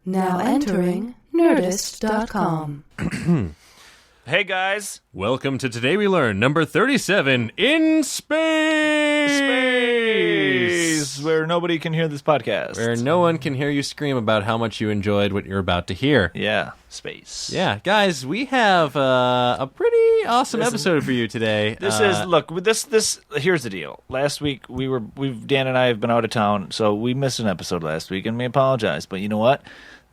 Now entering Nerdist.com. Hey guys, welcome to Today We Learn, number 37, In Space! Where nobody can hear this podcast. Where no one can hear you scream about how much you enjoyed what you're about to hear. Yeah, space. Yeah, guys, we have a pretty awesome episode for you today. This here's the deal. Last week, Dan and I have been out of town, so we missed an episode last week, and we apologize. But you know what?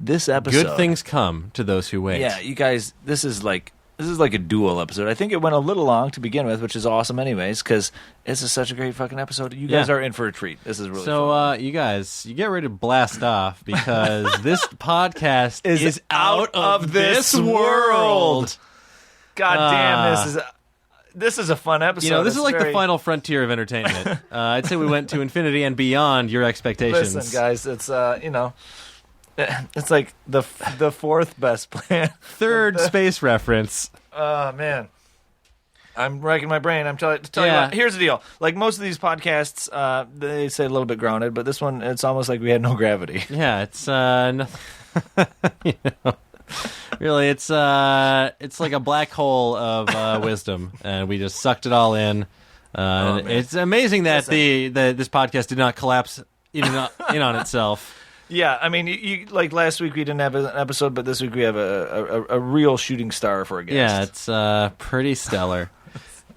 This episode... Good things come to those who wait. Yeah, you guys, this is like a dual episode. I think it went a little long to begin with, which is awesome anyways, because this is such a great fucking episode. You guys are in for a treat. This is really fun. You guys, you get ready to blast off, because this podcast is out of this world. God damn, this is a fun episode. You know, this is like the final frontier of entertainment. I'd say we went to infinity and beyond your expectations. Listen, guys, it's, it's like the fourth best plan. Third space reference. Oh, man. I'm racking my brain. I'm telling you what, here's the deal. Like most of these podcasts, they say a little bit grounded, but this one, it's almost like we had no gravity. Yeah, it's really, it's like a black hole of wisdom, and we just sucked it all in. It's amazing that this podcast did not collapse in on itself. Yeah, I mean, you like last week we didn't have an episode, but this week we have a real shooting star for a guest. Yeah, it's pretty stellar.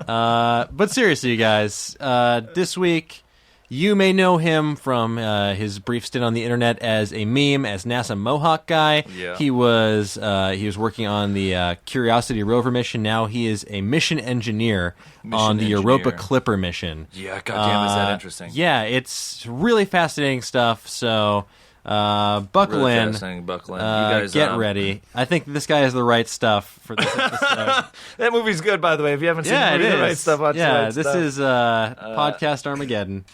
But seriously, you guys, this week you may know him from his brief stint on the internet as a meme, as NASA Mohawk guy. Yeah. He was working on the Curiosity rover mission. Now he is a mission engineer on the Europa Clipper mission. Yeah, goddamn, is that interesting? Yeah, it's really fascinating stuff. So. Buckle in. You guys, get ready. I think this guy has the right stuff for this episode. That movie's good, by the way. If you haven't seen the right stuff, watch this is podcast Armageddon.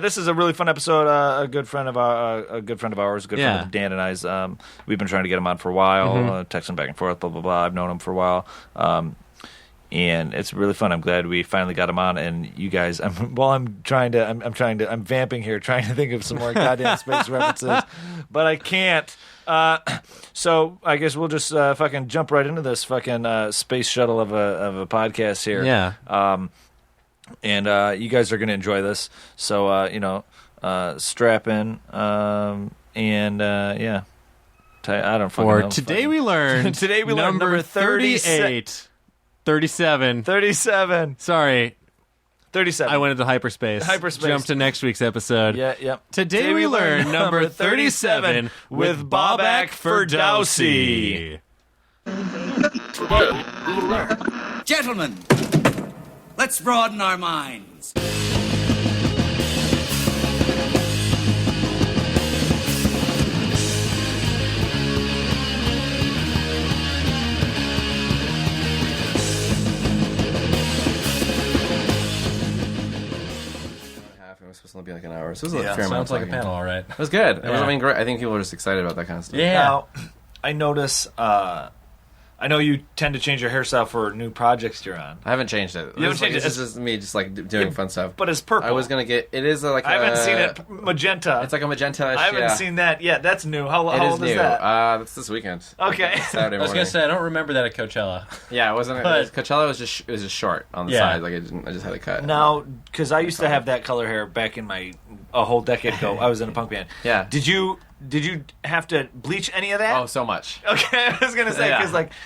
This is a really fun episode. A good friend of ours, a good friend of Dan and I's. We've been trying to get him on for a while, texting back and forth, blah blah blah. I've known him for a while. And it's really fun. I'm glad we finally got him on. And you guys, I'm vamping here, trying to think of some more goddamn space references, but I can't. So I guess we'll just fucking jump right into this fucking space shuttle of a podcast here. Yeah. And you guys are gonna enjoy this. So strap in. I don't fucking know. Today we learned. Today we learned number 38. 37. Sorry. 37. I went into hyperspace. Jump to next week's episode. Yeah, yep. Today we learn number 37 with Bobak Ferdowsi. Today we learn. Gentlemen, let's broaden our minds. Supposed to be like an hour. So it was a fair sounds amount like a panel, all right. It was good. Yeah. I mean, great. I think people were just excited about that kind of stuff. Yeah. Now, I notice. I know you tend to change your hairstyle for new projects you're on. I haven't changed it. You haven't changed it. This is me just like doing fun stuff. But it's purple. I was gonna get. It is like. I haven't seen it magenta. It's like a magenta. I haven't seen that yet. That's new. How old new. is that? That's this weekend. Okay. Saturday morning. I was gonna say I don't remember that at Coachella. Yeah, it wasn't. Coachella was just short on the side. Like I just had a cut. Now, because I used to have that color hair back in a whole decade ago. I was in a punk band. Yeah. Did you have to bleach any of that? Oh, so much. Okay, I was gonna say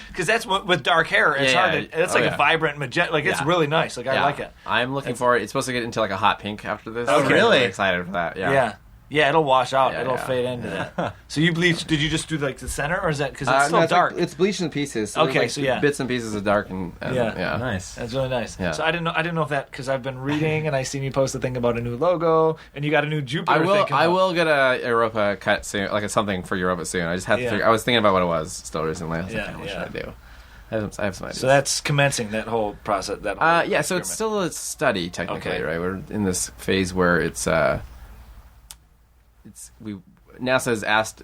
because that's with dark hair. It's hard. It's like a vibrant magenta. Like it's really nice. Like I like it. I'm looking forward. It's supposed to get into like a hot pink after this. Oh, I'm really? excited for that. Yeah. Yeah, it'll wash out. Yeah, it'll fade into that. So you bleached? Did you just do like the center, or is that because it's still dark? It's bleached in pieces. So okay, so bits and pieces of dark and nice. That's really nice. Yeah. So I didn't know if that because I've been reading and I seen you post a thing about a new logo and you got a new Jupiter. I will get a Europa cut soon, like something for Europa soon. I just have to figure. I was thinking about what it was still recently. I was like, what should I do? I have some ideas. So that's commencing that whole process. So it's still a study technically, right? We're in this phase where NASA has asked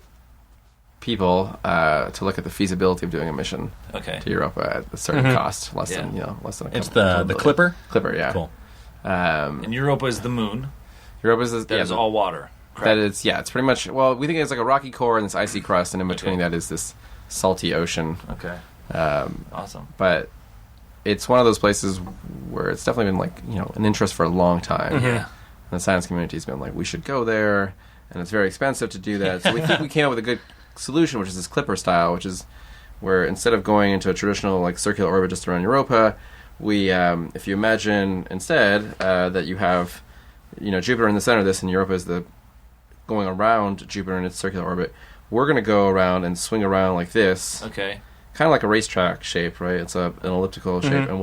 people to look at the feasibility of doing a mission to Europa at a certain cost, less than a couple. It's the Clipper? Clipper, yeah. Cool. And Europa is the moon. Europa is that is all water. That is, it's pretty much. Well, we think it's like a rocky core and this icy crust, and in between that is this salty ocean. Okay. Awesome. But it's one of those places where it's definitely been like an interest for a long time. Yeah. And the science community's been like, we should go there, and it's very expensive to do that. So we think we came up with a good solution, which is this clipper style, which is where instead of going into a traditional like circular orbit just around Europa, we if you imagine instead that you have Jupiter in the center of this, and Europa is the going around Jupiter in its circular orbit. We're going to go around and swing around like this. Okay. Kind of like a racetrack shape, right? It's an elliptical shape, and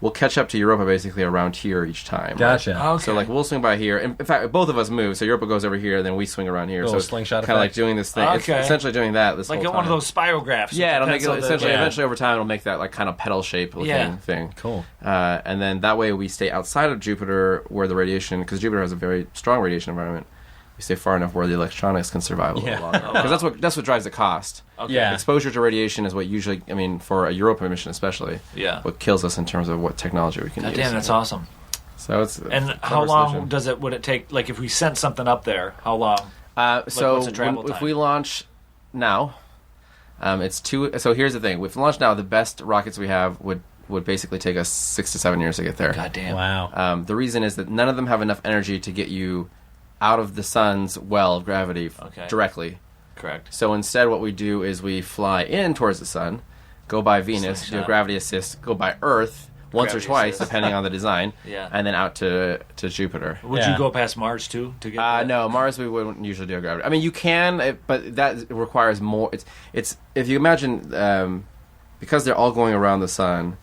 we'll catch up to Europa basically around here each time. Gotcha. Right? Okay. So like we'll swing by here. In fact, both of us move. So Europa goes over here, then we swing around here. So it's slingshot kind of like doing this thing. Okay. It's essentially doing that. This like whole time. One of those spirographs. Yeah, it'll make it essentially. Eventually, over time, it'll make that like kind of pedal shape looking thing. Cool. And then that way we stay outside of Jupiter, where the radiation, because Jupiter has a very strong radiation environment. We stay far enough where the electronics can survive a little longer. Because that's what drives the cost. Okay. Yeah. Exposure to radiation is what usually, for a Europa mission especially, what kills us in terms of what technology we can use. Damn, that's awesome. So it's how long would it take? Like if we sent something up there, how long? What's the travel time? If we launch now, it's two. So here's the thing: if we launch now, the best rockets we have would basically take us 6 to 7 years to get there. God damn! Wow. The reason is that none of them have enough energy to get you out of the sun's well of gravity directly. Correct. So instead what we do is we fly in towards the sun, go by Venus, do a gravity assist, go by Earth once or twice, depending on the design, and then out to Jupiter. Would you go past Mars too to get no, Mars we wouldn't usually do a gravity. I mean, you can, but that requires more. It's if you imagine, because they're all going around the sun,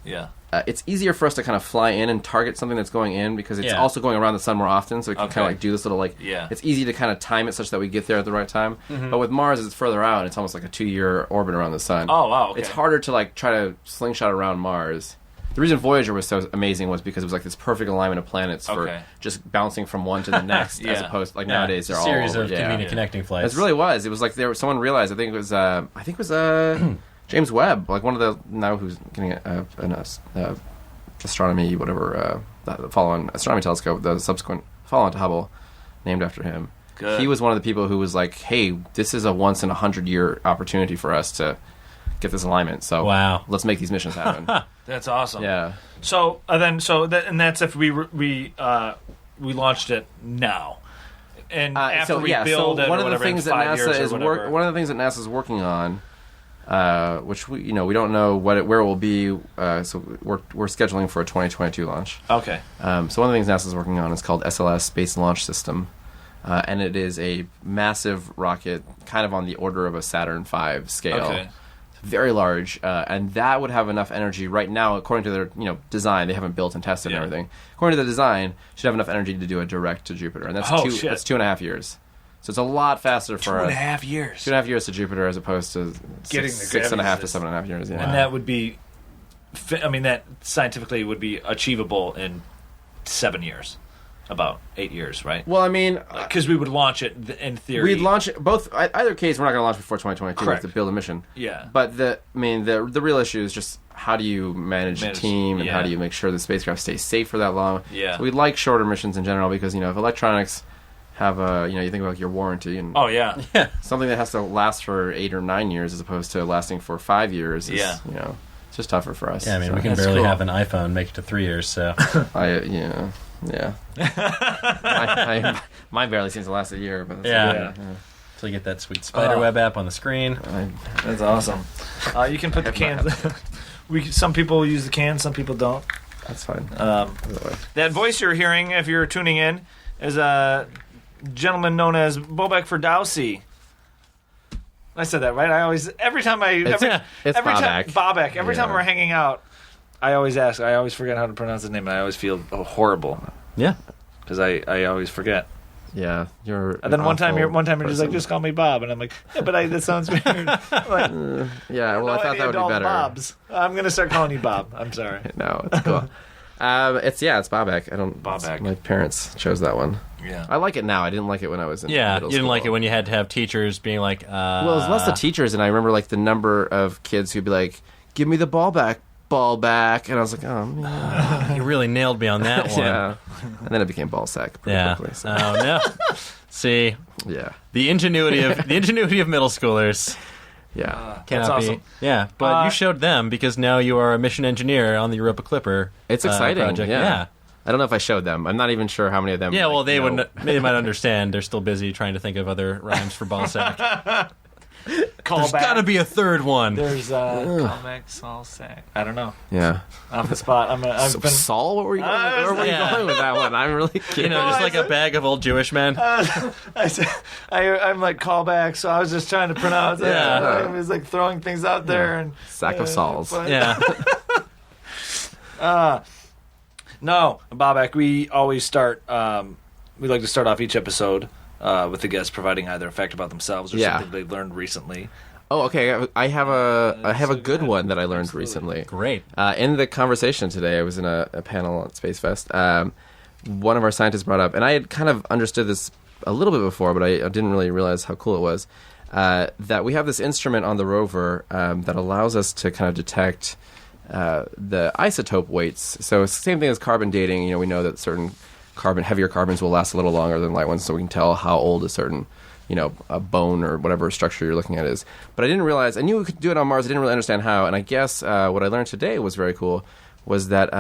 it's easier for us to kind of fly in and target something that's going in because it's also going around the sun more often, so we can kind of like do this little it's easy to kind of time it such that we get there at the right time. But with Mars, it's further out, and it's almost like a 2-year orbit around the sun. Oh, wow, okay. It's harder to like try to slingshot around Mars. The reason Voyager was so amazing was because it was like this perfect alignment of planets for just bouncing from one to the next, as opposed to, like nowadays they're all series of convenient connecting flights. It really was. It was like someone realized. I think it was James Webb, like one of the now who's getting an astronomy the follow-on astronomy telescope, the subsequent follow-on to Hubble, named after him. Good. He was one of the people who was like, "Hey, this is a once in 100-year opportunity for us to get this alignment. So let's make these missions happen." That's awesome. Yeah. So that's if we launched it now. And after we build it, one of the things that NASA is working on. Which we don't know where it will be. So we're scheduling for a 2022 launch. Okay. So one of the things NASA is working on is called SLS, Space Launch System, and it is a massive rocket, kind of on the order of a Saturn V scale. Okay. Very large, and that would have enough energy right now, according to their design. They haven't built and tested and everything. According to the design, should have enough energy to do a direct to Jupiter, and that's that's 2.5 years. So it's a lot faster for 2.5 years. 2.5 years to Jupiter as opposed to getting 6.5 to 7.5 years. Yeah. And that would be, that scientifically would be achievable in 7 years, about 8 years, right? Well, because we would launch it in theory. We'd launch it both. Either case, we're not going to launch before 2022. We have to build a mission. Yeah. But the real issue is just how do you manage a team and how do you make sure the spacecraft stays safe for that long? Yeah. So we'd like shorter missions in general because if electronics have you think about your warranty and something that has to last for 8 or 9 years as opposed to lasting for 5 years is, it's just tougher for us. Yeah, we can barely have an iPhone make it to 3 years, so mine barely seems to last a year, but until you get that sweet Spiderweb app on the screen. That's awesome. You can put the cans. Some people use the cans, some people don't. That's fine. That voice you're hearing, if you're tuning in, is a gentleman known as Bobak Ferdowsi. I said that right. Every time we're hanging out, I always ask. I always forget how to pronounce his name, and I always feel horrible. Yeah, because I always forget. Yeah, and then one time you're just like, just call me Bob, and I'm like, yeah, but that sounds weird. Like, I thought that would be better. Bobs. I'm gonna start calling you Bob. I'm sorry. No, it's cool. It's Bobak. Bobak. My parents chose that one. Yeah, I like it now. I didn't like it when I was in middle school. You didn't like it when you had to have teachers being like, Well, it was less the teachers, and I remember like the number of kids who'd be like, "Give me the ball back," and I was like, "Oh man." You really nailed me on that one. Yeah, and then it became ball sack pretty quickly. So. Oh no. See, Yeah. the ingenuity of middle schoolers. Yeah. That's awesome. Yeah, but you showed them because now you are a mission engineer on the Europa Clipper. It's exciting. Project. Yeah. I don't know if I showed them. I'm not even sure how many of them. Yeah, well, they know. they might understand. They're still busy trying to think of other rhymes for ball sack. There's got to be a third one. There's comic Saul sack. I don't know. Yeah. Off the spot. I've been. Saul, what were you going, where were you going with that one? I'm really curious. You know, just like a bag of old Jewish men. I'm like callback, so I was just trying to pronounce it. Yeah. I was like throwing things out there and Sack of Sauls. Yeah. No, Bobak, we always start. We like to start off each episode with the guests providing either a fact about themselves or something they've learned recently. Oh, okay. I have a good one that I learned recently. Great. In the conversation today, I was in a panel at Space Fest. One of our scientists brought up, and I had kind of understood this a little bit before, but I didn't really realize how cool it was, that we have this instrument on the rover that allows us to kind of detect the isotope weights. So it's the same thing as carbon dating. You know, we know that certain heavier carbons will last a little longer than light ones, so we can tell how old a certain, a bone or whatever structure you're looking at is. But I didn't realize, I knew we could do it on Mars, I didn't really understand how, and I guess what I learned today was very cool, was that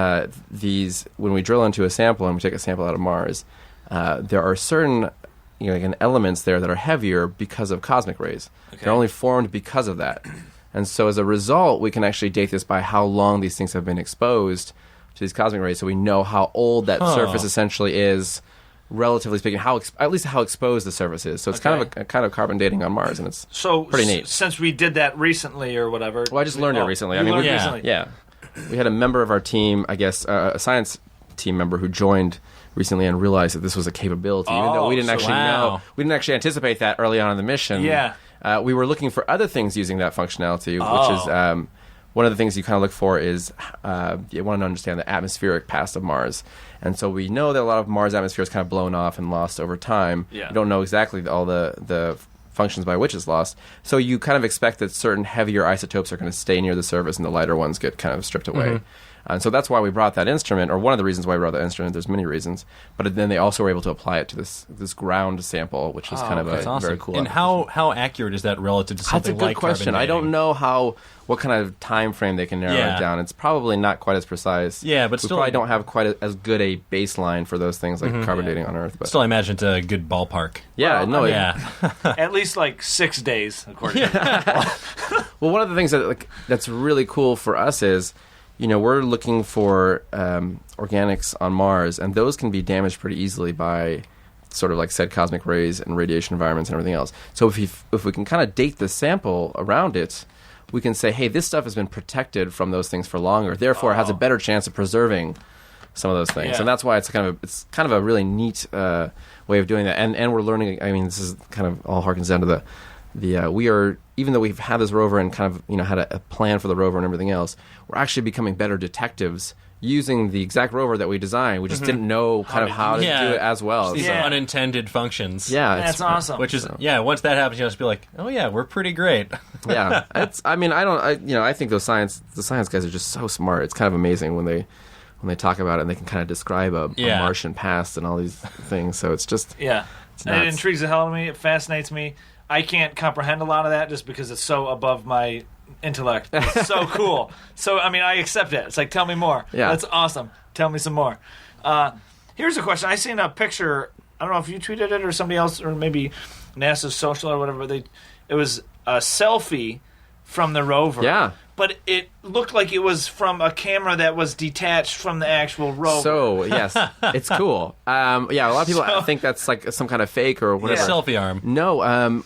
when we drill into a sample and we take a sample out of Mars, there are certain elements there that are heavier because of cosmic rays. Okay. They're only formed because of that. And so as a result, we can actually date this by how long these things have been exposed to these cosmic rays, so we know how old that surface essentially is, relatively speaking, at least how exposed the surface is. So it's kind of a kind of carbon dating on Mars, and it's pretty neat. Since we did that recently or whatever. Well, I just learned it recently. Recently. Yeah. We had a member of our team, I guess, a science team member who joined recently and realized that this was a capability, even though we didn't actually know. We didn't actually anticipate that early on in the mission. Yeah. We were looking for other things using that functionality, which is one of the things you kind of look for is you want to understand the atmospheric past of Mars. And so we know that a lot of Mars atmosphere is kind of blown off and lost over time. Yeah. We don't know exactly all the functions by which it's lost. So you kind of expect that certain heavier isotopes are going to stay near the surface and the lighter ones get kind of stripped away. Mm-hmm. And so that's why we brought that instrument, or one of the reasons why we brought that instrument. There's many reasons. But then they also were able to apply it to this ground sample, which is kind of a very cool. And how accurate is that relative to something like carbon dating? That's a good question. I don't know what kind of time frame they can narrow it down. It's probably not quite as precise. Yeah, but we probably don't have quite as good a baseline for those things like carbon dating on Earth. But still, I imagine it's a good ballpark. Yeah, at least like 6 days, according to Well, one of the things that's really cool for us is, we're looking for organics on Mars, and those can be damaged pretty easily by sort of like said cosmic rays and radiation environments and everything else. So if we can kind of date the sample around it, we can say, hey, this stuff has been protected from those things for longer, therefore it has a better chance of preserving some of those things. Yeah. And that's why it's kind of a really neat way of doing that. And we're learning. I mean, this is kind of all harkens down to we are, even though we've had this rover and kind of had a plan for the rover and everything else, we're actually becoming better detectives using the exact rover that we designed. We just didn't know how to do it as well. These unintended functions. Yeah, that's awesome. Which is once that happens, you'll just be like, oh yeah, we're pretty great. Yeah, I think the science guys are just so smart. It's kind of amazing when they talk about it and they can kind of describe a Martian past and all these things. So it's just it intrigues the hell out of me. It fascinates me. I can't comprehend a lot of that just because it's so above my intellect. It's so cool. So, I accept it. It's like, tell me more. Yeah. That's awesome. Tell me some more. Here's a question. I seen a picture. I don't know if you tweeted it or somebody else, or maybe NASA's social or whatever. It was a selfie from the rover. Yeah. But it looked like it was from a camera that was detached from the actual rover. So, yes, it's cool. A lot of people think that's like some kind of fake or whatever. Selfie arm. No, and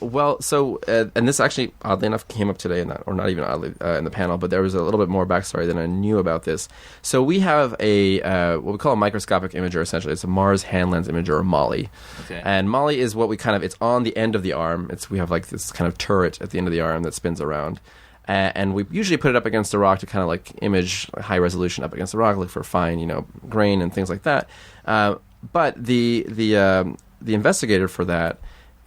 this actually, oddly enough, came up today, or not even oddly, in the panel, but there was a little bit more backstory than I knew about this. So we have what we call a microscopic imager, essentially. It's a Mars hand lens imager, or MOLLE. Okay. And MOLLE is what it's on the end of the arm. We have like this kind of turret at the end of the arm that spins around. And we usually put it up against a rock to kind of like image high resolution up against the rock, look for fine, grain and things like that. But the investigator for that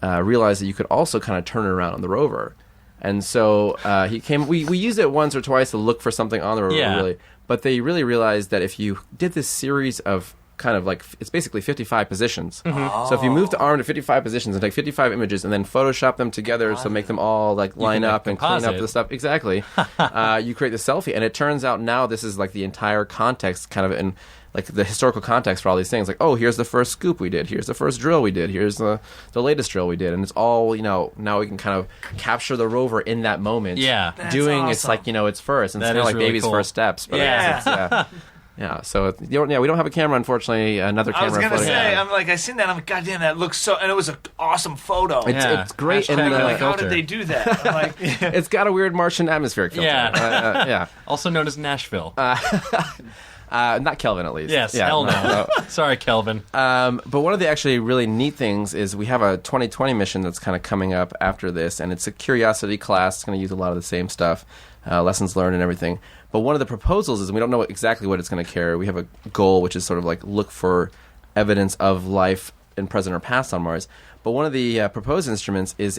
realized that you could also kind of turn it around on the rover. And so he came. We used it once or twice to look for something on the rover, really. But they really realized that if you did this series of kind of like it's basically 55 positions. So if you move the arm to 55 positions and take 55 images and then Photoshop them together, so make them all like line up and clean up the stuff exactly, you create the selfie. And it turns out now this is like the entire context, kind of in like the historical context for all these things. Like, oh, here's the first scoop we did. Here's the first drill we did. Here's the latest drill we did. And it's all, now we can kind of capture the rover in that moment. Yeah. Awesome. It's like, its first. And it's That kind of is like really baby's cool. first steps. But Yeah. Yeah, so we don't have a camera, unfortunately. Another camera. I was gonna floating say, around. I seen that. I'm like, God damn, that looks so. And it was an awesome photo. It's great. Hashtag And like How filter. did they do that? I'm like, it's got a weird Martian atmospheric filter. Yeah. Also known as Nashville. Not Kelvin, at least. Yes, hell no. Sorry, Kelvin. But one of the actually really neat things is we have a 2020 mission that's kind of coming up after this, and it's a Curiosity class. It's going to use a lot of the same stuff, lessons learned and everything. But one of the proposals is we don't know exactly what it's going to carry. We have a goal, which is sort of like look for evidence of life in present or past on Mars. But one of the proposed instruments is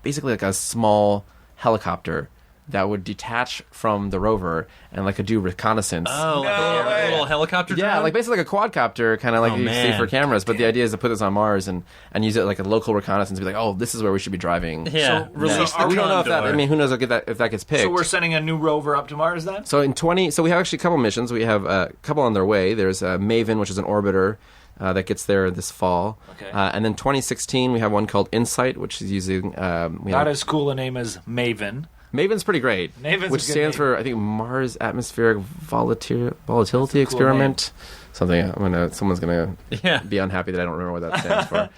basically like a small helicopter that would detach from the rover and like do reconnaissance. Oh, like a little helicopter drone? Yeah, like basically like a quadcopter, kind of like you see for cameras. But the idea is to put this on Mars and use it like a local reconnaissance. Be like, oh, this is where we should be driving. Yeah. So release the We don't know if that. condor. I mean, who knows if that gets picked. so we're sending a new rover up to Mars then? So we have actually a couple missions. We have a couple on their way. There's Maven, which is an orbiter that gets there this fall. Okay. And then 2016, we have one called Insight, which is using. Not as cool a name as Maven. Maven's pretty great. Maven's a which good stands name. for, I think, Mars Atmospheric Volatility Experiment. Something. Someone's gonna be unhappy that I don't remember what that stands for.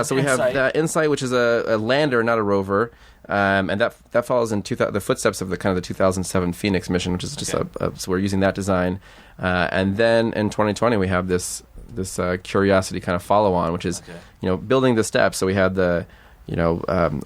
So we have Insight, which is a lander, not a rover. And that follows in the footsteps of the 2007 Phoenix mission, which is just so we're using that design. And then in 2020 we have this Curiosity kind of follow on, which is building the steps. So we had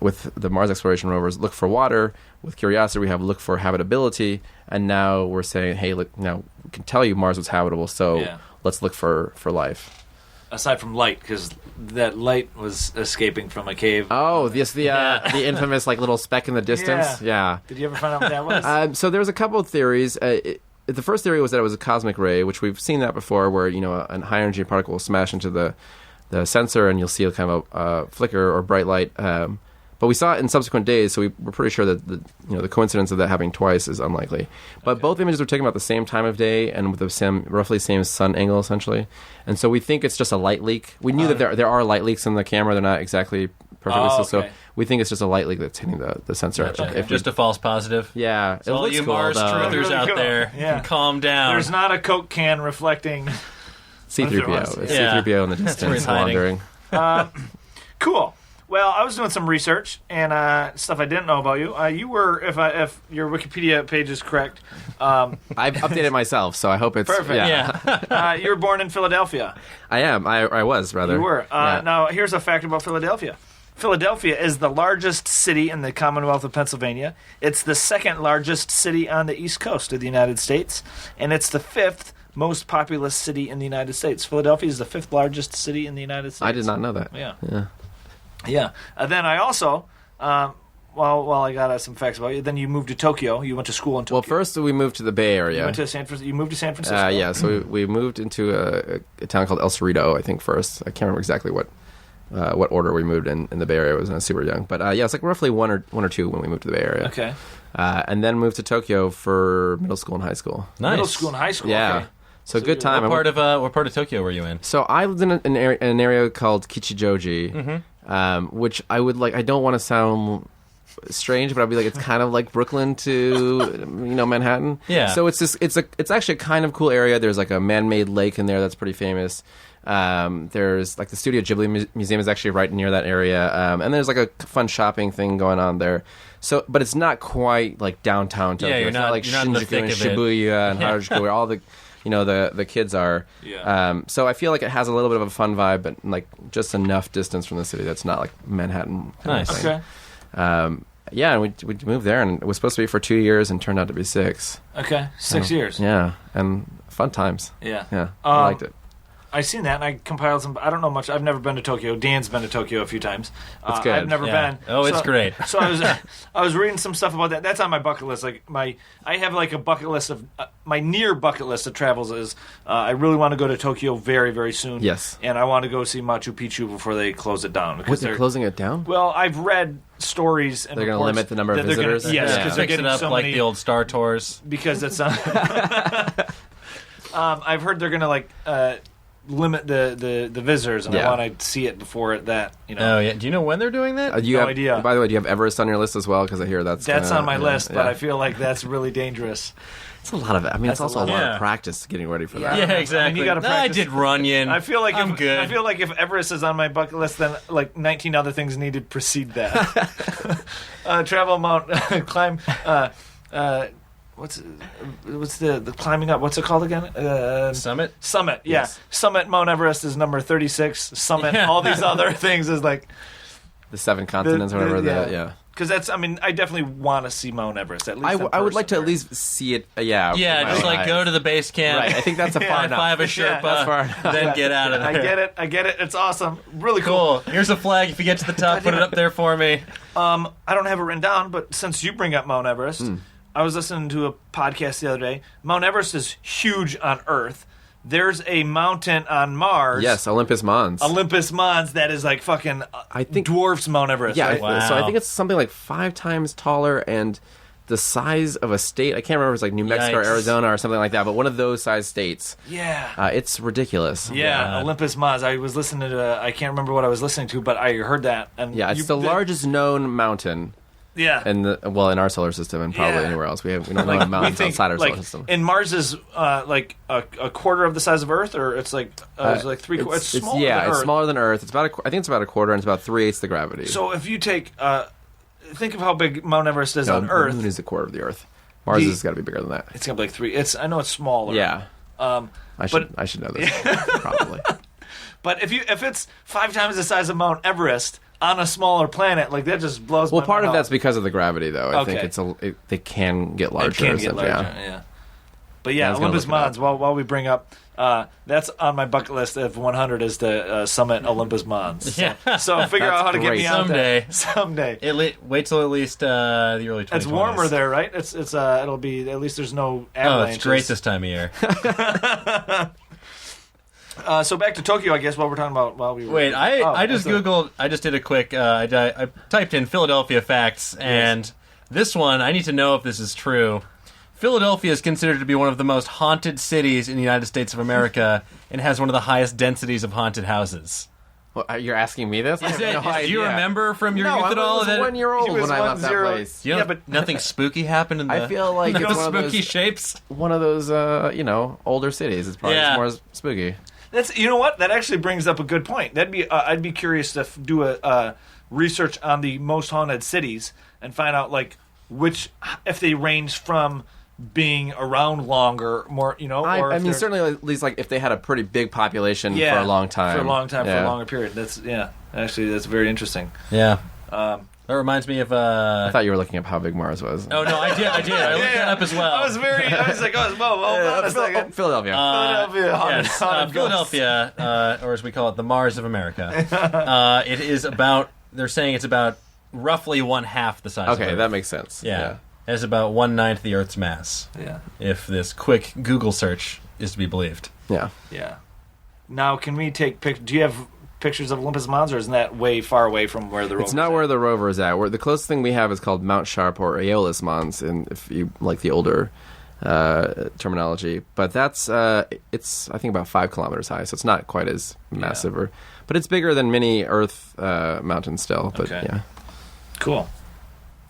with the Mars exploration rovers, look for water. With Curiosity, we have look for habitability. And now we're saying, hey, look, now we can tell you Mars was habitable, so let's look for life. Aside from light, because that light was escaping from a cave. Oh, yes, the infamous little speck in the distance. Yeah. Did you ever find out what that was? So there's a couple of theories. The first theory was that it was a cosmic ray, which we've seen that before, where a high energy particle will smash into the sensor, and you'll see a kind of a flicker or bright light. But we saw it in subsequent days, so we're pretty sure that the coincidence of that happening twice is unlikely. But both images were taken about the same time of day and with the roughly same sun angle, essentially. And so we think it's just a light leak. We knew that there are light leaks in the camera. They're not exactly perfectly so we think it's just a light leak that's hitting the sensor. Gotcha. Just a false positive. Yeah. So all you Mars truthers out there can calm down. There's not a Coke can reflecting C-3PO. It's C-3PO in the distance wandering. Cool. Well, I was doing some research and stuff I didn't know about you. You were, if your Wikipedia page is correct, I've updated myself, so I hope it's perfect. Yeah. You were born in Philadelphia. I am. I was rather. You were. Now, here's a fact about Philadelphia. Philadelphia is the largest city in the Commonwealth of Pennsylvania. It's the second largest city on the East Coast of the United States, and it's the fifth most populous city in the United States. Philadelphia is the fifth largest city in the United States. I did not know that. Yeah. Then I also, while I got some facts about you, then you moved to Tokyo. You went to school in Tokyo. Well, first we moved to the Bay Area. You moved to San Francisco. Yeah, so we moved into a town called El Cerrito, I think, first. I can't remember exactly what order we moved in the Bay Area. I was super young. But it's like roughly one or two when we moved to the Bay Area. Okay. And then moved to Tokyo for middle school and high school. Nice. Middle school and high school. Yeah. Okay. So good time. What part of Tokyo were you in? So I lived in an area called Kichijoji, which I would I don't want to sound strange, but I'd be like, it's kind of like Brooklyn to Manhattan. Yeah. So it's actually a kind of cool area. There's like a man-made lake in there that's pretty famous. There's like the Studio Ghibli Museum is actually right near that area, and there's like a fun shopping thing going on there. So, but it's not quite like downtown Tokyo. Yeah, it's not like Shinjuku and Shibuya and Harajuku where all the the kids are. Yeah. So I feel like it has a little bit of a fun vibe, but like just enough distance from the city that's not like Manhattan. Nice. Okay. And we moved there, and it was supposed to be for 2 years, and turned out to be 6. Okay. 6 years. Yeah, and fun times. Yeah. Yeah, I liked it. I seen that, and I compiled some. I don't know much. I've never been to Tokyo. Dan's been to Tokyo a few times. It's good. I've never been. Oh, it's great. So I was reading some stuff about that. That's on my bucket list. Like I have like a bucket list of my near bucket list of travels is I really want to go to Tokyo very, very soon. Yes. And I want to go see Machu Picchu before they close it down. What, they're closing it down? Well, I've read stories and they're going to limit the number of they're visitors. Yes, because they're Fix it getting up so like many. the old Star Tours. Because it's I've heard they're going to like limit the visitors, and I want to see it before that. Oh yeah. Do you know when they're doing that? No idea. By the way, do you have Everest on your list as well? Because I hear that's on my list, but I feel like that's really dangerous. It's a lot of. I mean, it's also a lot Yeah. of practice getting ready for that. Yeah, exactly. I mean, you gotta No, I practice. did Runyon. I feel like I'm good. I feel like if Everest is on my bucket list, then like 19 other things need to precede that. Travel Mount, climb. What's the climbing up? What's it called again? Summit. Summit. Yeah, Yes. Summit Mount Everest is number 36. Summit. Yeah. All these other things is like The 7 continents, or whatever. yeah. Because that's. I mean, I definitely want to see Mount Everest. At least I would like to at least see it. Yeah, just like go to the base camp. Right. I think that's a far High enough. five a Sherpa, that's far enough. then get out of there. I get it. It's awesome. Really cool. Cool. Here's a flag. If you get to the top, put it up there for me. I don't have it written down, but since you bring up Mount Everest, I was listening to a podcast the other day. Mount Everest is huge on Earth. There's a mountain on Mars. Yes, Olympus Mons. Olympus Mons that is like fucking I think dwarfs Mount Everest. Yeah, right? Wow. so I think it's something like 5 times taller and the size of a state. I can't remember if it's like New Mexico or Yikes. Arizona or something like that, but one of those size states. Yeah. It's ridiculous. Yeah, Olympus Mons. I was listening to. I can't remember what I was listening to, but I heard that. And Yeah, it's the largest known mountain Yeah. in our solar system and probably Yeah. anywhere else. We don't know mountains outside our like, solar system. And Mars is like a quarter of the size of Earth, or it's like three quarters. It's smaller than it's Earth. smaller than Earth. It's about I think it's about a quarter, and it's about 3/8 the gravity. So if you take, think of how big Mount Everest is no, on the Earth. Moon is a quarter of the Earth. Mars has got to be bigger than that. It's gonna be like 3. I know it's smaller. Yeah. I should know this probably. But if it's 5 times the size of Mount Everest on a smaller planet, like that just blows. Well, my part mind of out. that's because of the gravity, though. I Okay. think they can get larger. It can get essentially, larger. Yeah. But yeah, I was gonna Olympus look it up. Mons. While we bring up, that's on my bucket list of 100 is the summit Olympus Mons. Yeah. So figure out how to get great. me out there. Someday. Someday. Wait till at least the early 2020s. It's warmer there, right? It'll be at least there's no Oh, avalanches. it's great this time of year. So back to Tokyo, I guess. While we're talking about while we were Wait, I just that's googled. I just did a quick. I typed in Philadelphia facts, and this one I need to know if this is true. Philadelphia is considered to be one of the most haunted cities in the United States of America, and has one of the highest densities of haunted houses. Well, you're asking me this? I have no Do you idea. remember from your No, youth at all? I was 1 year old He was when I left that 10. place. You know, Yeah, but- nothing spooky happened in the. I feel like no it's one of spooky those shapes. older cities. It's probably Yeah. more spooky. That's you know what that actually brings up a good point. That'd be I'd be curious to do a research on the most haunted cities and find out like which if they range from being around longer, more or I if mean, they're- certainly at least like if they had a pretty big population yeah, for a long time. for a Yeah. longer period. That's actually that's very interesting. Yeah. That reminds me of. I thought you were looking up how big Mars was. Oh no, I did. I looked that up as well. I was like, hold on a second. Philadelphia. Philadelphia, haunted, Yes, haunted ghosts. Philadelphia, or as we call it, the Mars of America. It is about. They're saying it's about roughly 1/2 the size. of Okay, Earth. that makes sense. Yeah. It has about 1/9 the Earth's mass. Yeah, If this quick Google search is to be believed. Yeah. yeah. Now, can we take do you have pictures of Olympus Mons, or isn't that way far away from where the rover It's not where the rover is at. The closest thing we have is called Mount Sharp or Aeolus Mons, and if you like the older terminology. But that's it's I think about 5 kilometers high, so it's not quite as massive, but it's bigger than many Earth mountains still. But Okay. yeah. Cool.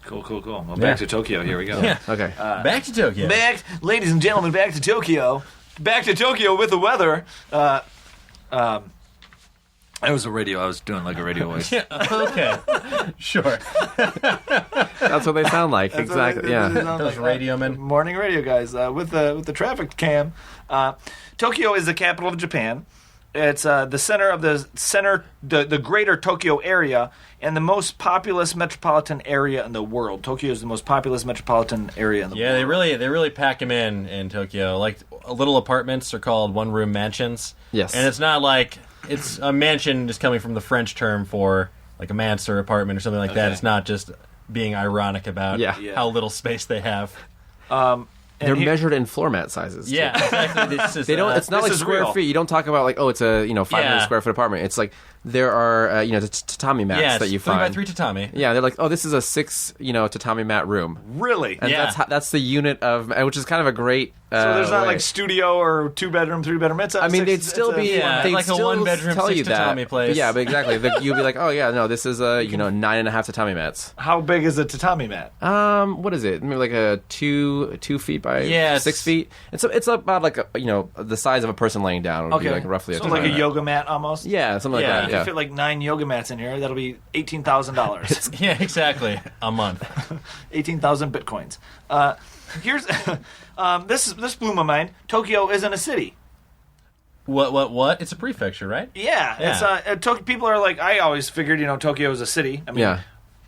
Well, back to Tokyo. Here we go. Yeah. Okay. Back to Tokyo. Ladies and gentlemen, back to Tokyo. Back to Tokyo with the weather. It was a radio. I was doing like a radio voice. Yeah, okay. Sure. That's what they sound like. Exactly. Yeah. Those radio men. Morning radio guys with the traffic cam. Tokyo is the capital of Japan, It's the center of the greater Tokyo area and the most populous metropolitan area in the world. Tokyo is the most populous metropolitan area in the world. Yeah, they really pack them in Tokyo. Like little apartments are called one-room mansions. Yes. And it's not like it's a mansion just coming from the French term for like a manse or apartment or something like that. It's not just being ironic about how little space they have. They're measured in floor mat sizes. Yeah, exactly. They don't. It's not like square real. feet. You don't talk about like, it's a 500 square foot apartment. It's like there are the tatami mats that you find. 3 by 3 tatami. Yeah, they're like, this is a 6 tatami mat room. Really? And that's the unit of, which is kind of a great. So there's not way. like studio or 2-bedroom, 3-bedroom. It's they'd still be like a still 1-bedroom, tell 6 you tatami that. place. But yeah, but exactly. You'd be like, this is a 9.5 tatami mats. How big is a tatami mat? What is it? Maybe like a 2 feet by 6 feet. It's about like the size of a person laying down. Would be like roughly so a like a mat. yoga mat almost. Yeah, something like that. If you fit like 9 yoga mats in here, that'll be $18,000. Yeah, exactly. A month. 18,000 bitcoins. Here's this blew my mind. Tokyo isn't a city. What? It's a prefecture, right? Yeah. It's people are like, I always figured Tokyo is a city. I mean,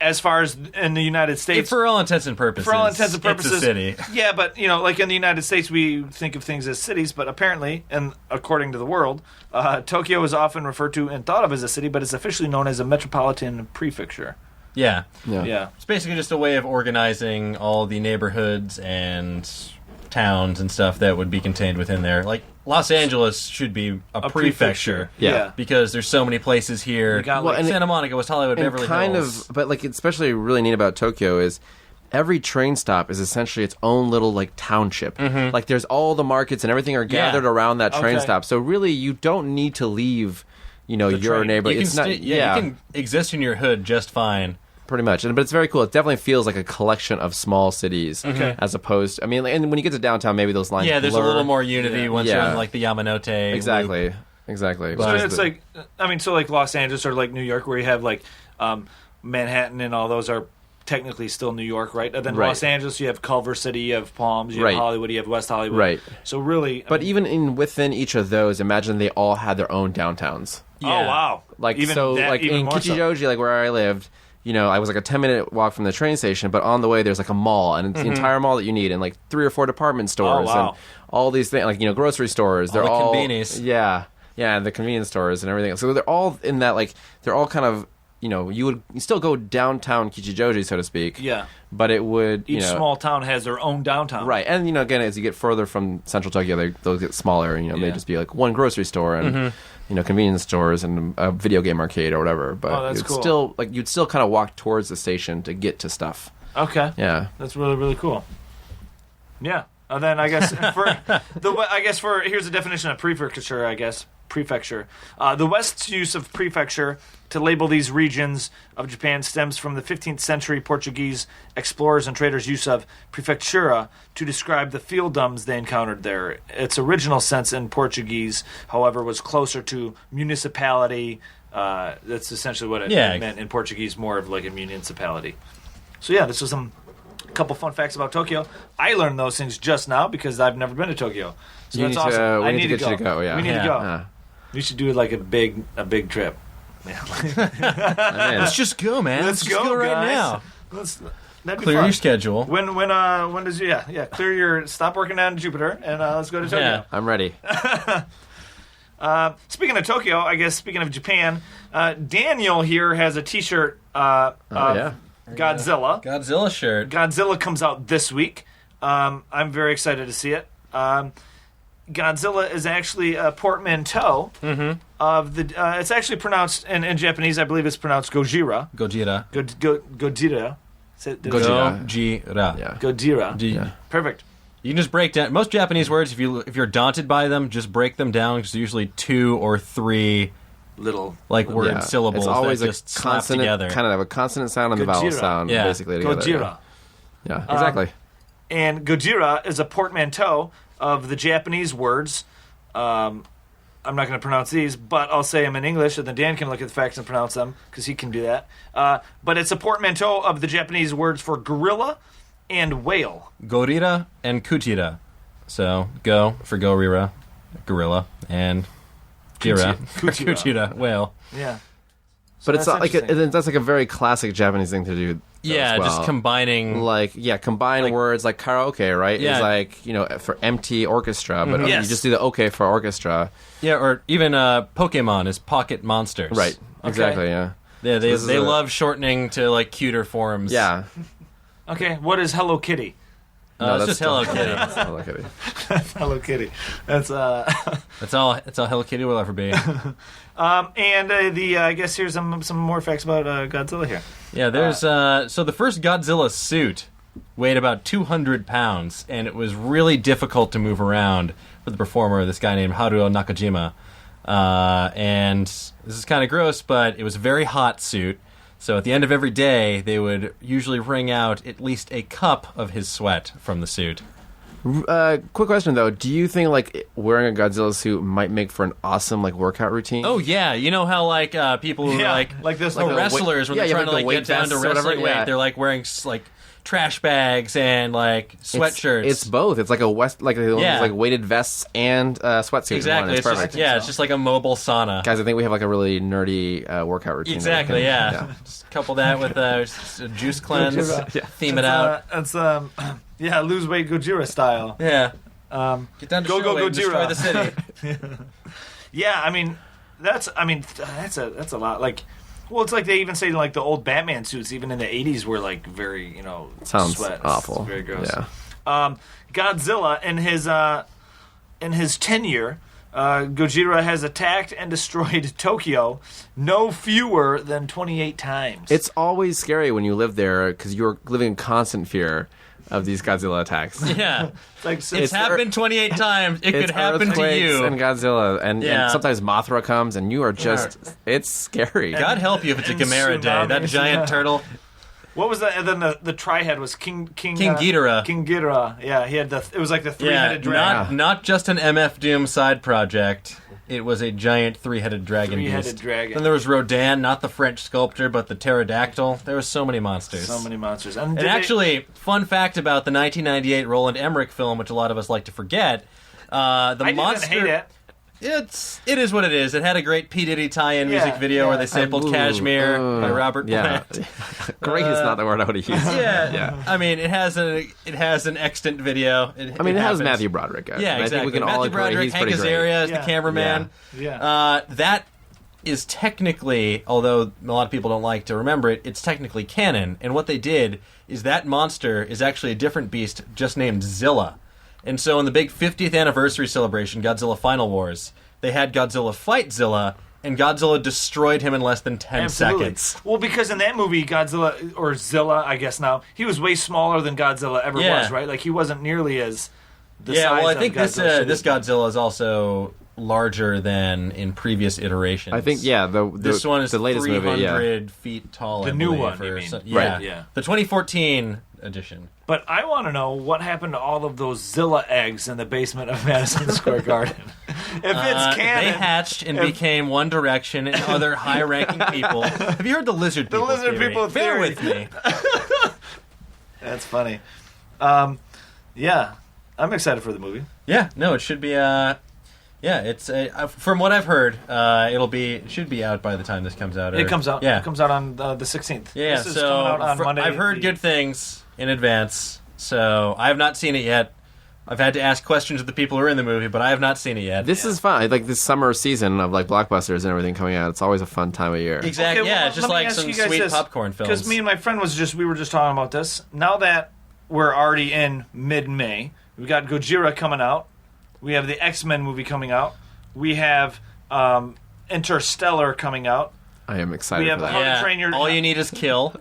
as far as in the United States, for all intents and purposes, it's a city. Yeah, but like in the United States, we think of things as cities, but apparently, and according to the world, Tokyo is often referred to and thought of as a city, but it's officially known as a metropolitan prefecture. Yeah. It's basically just a way of organizing all the neighborhoods and towns and stuff that would be contained within there. Like Los Angeles should be a prefecture. Yeah. Because there's so many places here. You got Santa Monica, West Hollywood, Beverly Hills. But like especially really neat about Tokyo is every train stop is essentially its own little like township. Mm-hmm. Like there's all the markets and everything are gathered around that train stop. So really you don't need to leave, your neighborhood. You can exist in your hood just fine. Pretty much, but it's very cool. It definitely feels like a collection of small cities, as opposed. And when you get to downtown, maybe those lines. Yeah, there's blur. a little more unity once you're on like the Yamanote. Exactly. So it's like, so like Los Angeles or like New York, where you have like Manhattan and all those are technically still New York, right? And then Los Angeles, you have Culver City, you have Palms, you have Hollywood, you have West Hollywood. Right. So really, but even within each of those, imagine they all had their own downtowns. Yeah. Oh wow! Like in Kichijoji, like where I lived. I was like a 10-minute walk from the train station, but on the way there's like a mall, and it's the entire mall that you need, and like 3 or 4 department stores, and all these things, like grocery stores. They're all convenience. Yeah, the convenience stores and everything. So they're all in that they're all kind of you still go downtown Kichijoji, so to speak. Yeah, but it would each small town has their own downtown, right? And again, as you get further from central Tokyo, they'll get smaller. May just be like one grocery store and. Convenience stores and a video game arcade or whatever. But that's cool. Still you'd still kind of walk towards the station to get to stuff. Okay. Yeah. That's really, really cool. Yeah. And then I guess here's the definition of prefecture, I guess. Prefecture. The West's use of prefecture to label these regions of Japan stems from the 15th century Portuguese explorers and traders' use of prefectura to describe the fiefdoms they encountered there. Its original sense in Portuguese, however, was closer to municipality. That's essentially what it meant in Portuguese, more of like a municipality. So yeah, this was a couple fun facts about Tokyo. I learned those things just now because I've never been to Tokyo. So that's awesome. We need to get you to go. Yeah. We need to go. We should do like a big trip. Yeah. Let's just go, man. Let's just go right now. That'd be clear fun. your schedule. When does clear your stop working on Jupiter and let's go to Tokyo. Yeah, I'm ready. Speaking of Tokyo, I guess speaking of Japan, Daniel here has a T-shirt of Godzilla. Godzilla shirt. Godzilla comes out this week. I'm very excited to see it. Godzilla is actually a portmanteau of the. It's actually pronounced in Japanese. I believe it's pronounced Gojira. Gojira. Gojira. Gojira. Yeah. Gojira. Yeah. Perfect. You can just break down most Japanese words. If you're daunted by them, just break them down because they're usually 2 or 3 little word syllables. It's always that just slap together. Kind of have a consonant sound and the vowel sound, basically together. Gojira. Yeah, exactly. And Gojira is a portmanteau of the Japanese words. I'm not going to pronounce these, but I'll say them in English, and then Dan can look at the facts and pronounce them, because he can do that. But it's a portmanteau of the Japanese words for gorilla and whale. Gorira and Kutira. So, go for gorira, gorilla, and Kuchira whale. Yeah. But it's that's like that's like a very classic Japanese thing to do. though, Yeah, as well. just combining. Combine words like karaoke, right? Yeah. Is like, for empty orchestra, but Yes. you just do the okay for orchestra. Yeah, or even Pokemon is pocket monsters. Right. Exactly, yeah. Yeah, So this is they love shortening to like cuter forms. Yeah. Okay, what is Hello Kitty? It's just Hello Kitty. That's Hello Kitty. Hello Kitty. That's That's all Hello Kitty will ever be. and I guess here's some more facts about Godzilla here. Yeah, there's so the first Godzilla suit weighed about 200 pounds, and it was really difficult to move around for the performer, this guy named Haruo Nakajima. And this is kind of gross, but it was a very hot suit. So at the end of every day, they would usually wring out at least a cup of his sweat from the suit. Quick question though: do you think like wearing a Godzilla suit might make for an awesome like workout routine? Oh yeah, you know how like people who Yeah, are like this, like like wrestlers when they're you trying have, to like, like the get down weight to vests or whatever, wrestling weight, yeah. they're like wearing like trash bags and like sweatshirts. It's both. It's like Yeah. like weighted vests and sweatsuit. Exactly. It's It's perfect. just, it's just like a mobile sauna. Guys, I think we have like a really nerdy workout routine. Exactly. that we Yeah. can- Just couple that with a juice cleanse. Gojira. Theme it out. It's lose weight Gojira style. Yeah. Get down to Go, show weight and Gojira. destroy the city. Yeah, I mean that's a lot. Like, well, it's like they even say like the old Batman suits, even in the '80s, were like very Sounds sweat. awful. It's very gross. Yeah. Godzilla in his tenure, Gojira has attacked and destroyed Tokyo no fewer than 28 times. It's always scary when you live there because you're living in constant fear of these Godzilla attacks. Yeah. like It's happened 28 times. It could It's happen to earthquakes you. and Godzilla, and Yeah. sometimes Mothra comes, and you are just. It's scary. God help you if it's a And Gamera day. That tsunamis, giant yeah. turtle. What was that? And then the tri-head was King Ghidorah. King Ghidorah. Yeah, he had it was like the three-headed dragon. not just an MF Doom side project. It was a giant three-headed dragon Three-headed beast. dragon. Then there was Rodin, not the French sculptor, but the pterodactyl. There were so many monsters. So many monsters. And actually, fun fact about the 1998 Roland Emmerich film, which a lot of us like to forget, the monster. didn't hate it. It is what it is. It had a great P. Diddy tie-in music video where they sampled Ooh, Kashmir by Robert Yeah. Plant. Great is not the word I would have used. Yeah. I mean, it has an extant video. It has happens. Matthew Broderick. Yeah, and exactly. I think we can all Matthew agree Broderick, he's Hank pretty great. Azaria as Yeah. the cameraman. Yeah. That is technically, although a lot of people don't like to remember it, it's technically canon. And what they did is that monster is actually a different beast just named Zilla. And so in the big 50th anniversary celebration, Godzilla Final Wars, they had Godzilla fight Zilla, and Godzilla destroyed him in less than 10 Absolutely. seconds. Well, because in that movie, Godzilla, or Zilla, I guess now, he was way smaller than Godzilla ever Yeah. was, right? Like, he wasn't nearly as the Yeah, size well, I of think Godzilla this Godzilla is also larger than in previous iterations. I think, This one is the latest 300 movie. feet tall. The I new believe, one, or you mean. yeah. Right. Yeah. The 2014 edition. But I want to know what happened to all of those Zilla eggs in the basement of Madison Square Garden. If it's canon, They hatched and became One Direction and other high-ranking people. Have you heard the lizard people? lizard theory? people Bear theory. with me. That's funny. Yeah, I'm excited for the movie. Yeah, no, it should be. It's from what I've heard, it should be out by the time this comes out. It comes out. Yeah, It comes out on the 16th. yeah. This is So coming out on Monday. I've heard good things in advance. So I have not seen it yet. I've had to ask questions of the people who are in the movie, but I have not seen it yet. This is fun. Like this summer season of like blockbusters and everything coming out. It's always a fun time of year. Exactly. Okay, Yeah, well, it's just let me like ask some you guys sweet this, popcorn films. Because me and my friend we were just talking about this. Now that we're already in mid-May, we got Gojira coming out. We have the X-Men movie coming out. We have Interstellar coming out. I am excited We have for that. How to yeah. Train Your- All You Need Is Kill.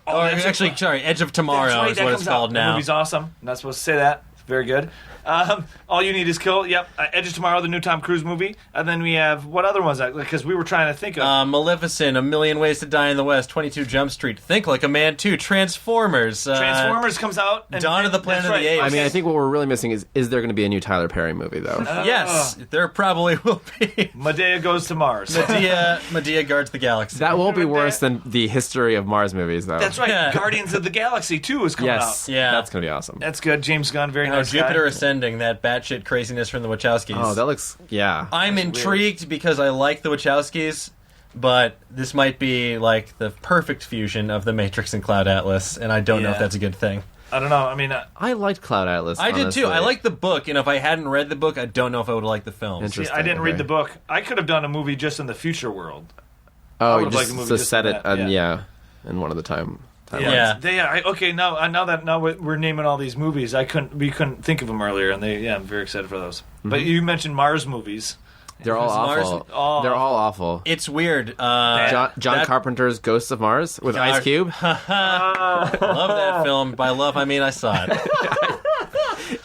Oh, Or that's actually, right. sorry, Edge of Tomorrow That's right, is that what comes it's called out. now. The movie's awesome. I'm not supposed to say that. It's very good. All You Need Is Kill. Yep. Edge of Tomorrow, the new Tom Cruise movie. And then we have, what other ones? Because we were trying to think of. Maleficent, A Million Ways to Die in the West, 22 Jump Street, Think Like a Man 2, Transformers. Transformers comes out. And, Dawn of the Planet that's of the right. Apes. I mean, I think what we're really missing is there going to be a new Tyler Perry movie though? Yes, there probably will be. Medea Goes to Mars. Medea Guards the Galaxy. That won't be Remember worse that? than the history of Mars movies though. That's right. Yeah. Guardians of the Galaxy 2 is coming Yes. out. Yeah. That's going to be awesome. That's good. James Gunn, very Jupiter Ascending, that batshit craziness from the Wachowskis. Oh, that looks... Yeah. I'm intrigued because I like the Wachowskis, but this might be like the perfect fusion of The Matrix and Cloud Atlas, and I don't know if that's a good thing. I don't know. I mean, I liked Cloud Atlas. I honestly. did too. I liked the book, and if I hadn't read the book, I don't know if I would have liked the film. see, I didn't read the book. I could have done a movie just in the future world. Oh, you you just, just, like just set it, in one of the timelines. Now we're naming all these movies. We couldn't think of them earlier, and I'm very excited for those. Mm-hmm. But you mentioned Mars movies. They're all awful. They're all awful. It's weird. John Carpenter's Ghosts of Mars with Ice Cube. Love that film. By love, I mean I saw it.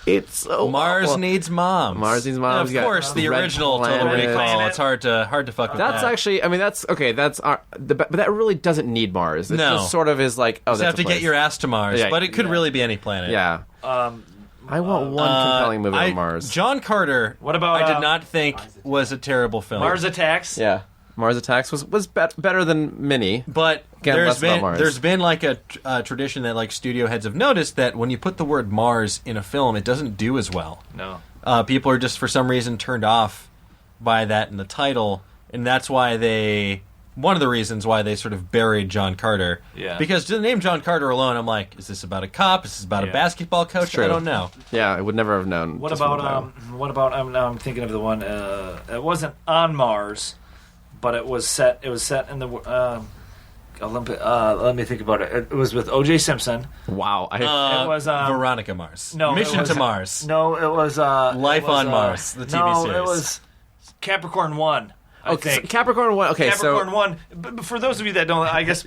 It's so Mars awful. Needs Moms. Mars Needs Moms. And of course, the original Total Recall. It's hard to fuck with. That's actually. I mean, that's okay. But that really doesn't need Mars. It just sort of is like. Oh, you have to get your ass to Mars, but it could really be any planet. Yeah. I want one compelling movie on Mars. John Carter. What about? I did not think was a terrible film. Mars Attacks. Yeah, Mars Attacks was better than Mini, but again, there's been like a tradition that like studio heads have noticed that when you put the word Mars in a film, it doesn't do as well. No, people are just for some reason turned off by that in the title, and that's why one of the reasons why they sort of buried John Carter. Yeah. Because to the name John Carter alone, I'm like, is this about a cop? Is this about a basketball coach? I don't know. Yeah, I would never have known. What about now I'm thinking of the one. It wasn't on Mars, but it was set in the Olympus. Let me think about it. It was with O.J. Simpson. Wow. It was Veronica Mars. No, Mission to Mars. No, it was Life on Mars, the TV series. No, it was Capricorn 1. I think. Capricorn 1. Okay, Capricorn 1. But for those of you that don't, I guess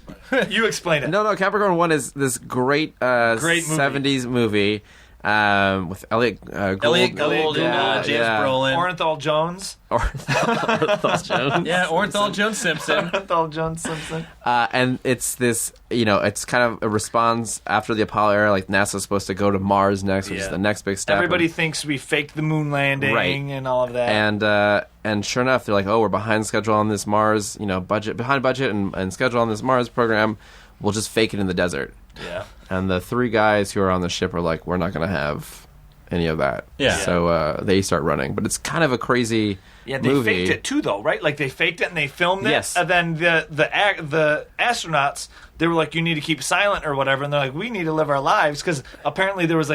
you explain it. No, Capricorn 1 is this great movie. 70s movie with Elliot Gould. Elliot Gould and James Brolin. Orenthal Jones. Orenthal Jones. Yeah, Orenthal Jones Simpson. Orenthal Jones Simpson. And it's this, it's kind of a response after the Apollo era. Like NASA's supposed to go to Mars next, which is the next big step. Everybody thinks we faked the moon landing and all of that. And sure enough, they're like, oh, we're behind schedule on this Mars, behind budget and schedule on this Mars program. We'll just fake it in the desert. Yeah. And the three guys who are on the ship are like, we're not going to have any of that. Yeah. So they start running. But it's kind of a crazy movie. Faked it too, though, right? Like they faked it and they filmed it. Yes. And then the astronauts, they were like, you need to keep silent or whatever. And they're like, we need to live our lives because apparently there was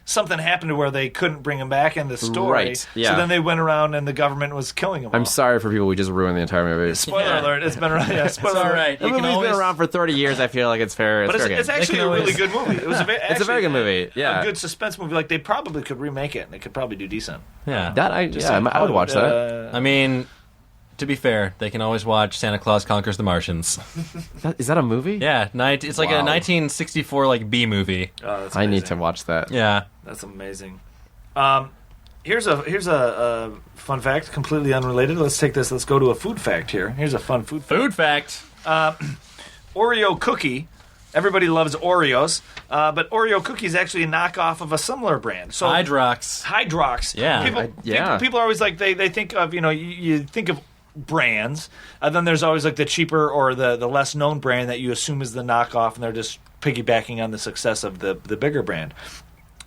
something happened to where they couldn't bring him back in the story. Right, yeah. So then they went around and the government was killing him. I'm sorry for people. We just ruined the entire movie. Spoiler alert. It's been around. Yeah, spoiler all alert. right. The movie's been around for 30 years. I feel like it's fair. But it's actually a really good movie. It was it's a very good movie. Yeah. A good suspense movie. Like they probably could remake it and they could probably do decent. Yeah. I would watch that. I mean, to be fair, they can always watch Santa Claus Conquers the Martians. Is that a movie? Yeah, it's like a 1964 B movie. Oh, that's I amazing. need to watch that. Yeah. That's amazing. Here's a fun fact, completely unrelated. Let's take this. Let's go to a food fact here. Here's a fun food fact. Food fact. Oreo cookie. Everybody loves Oreos, but Oreo cookie is actually a knockoff of a similar brand. So Hydrox. Yeah. People are always like they think of you think of brands, and then there's always like the cheaper or the less known brand that you assume is the knockoff, and they're just piggybacking on the success of the bigger brand.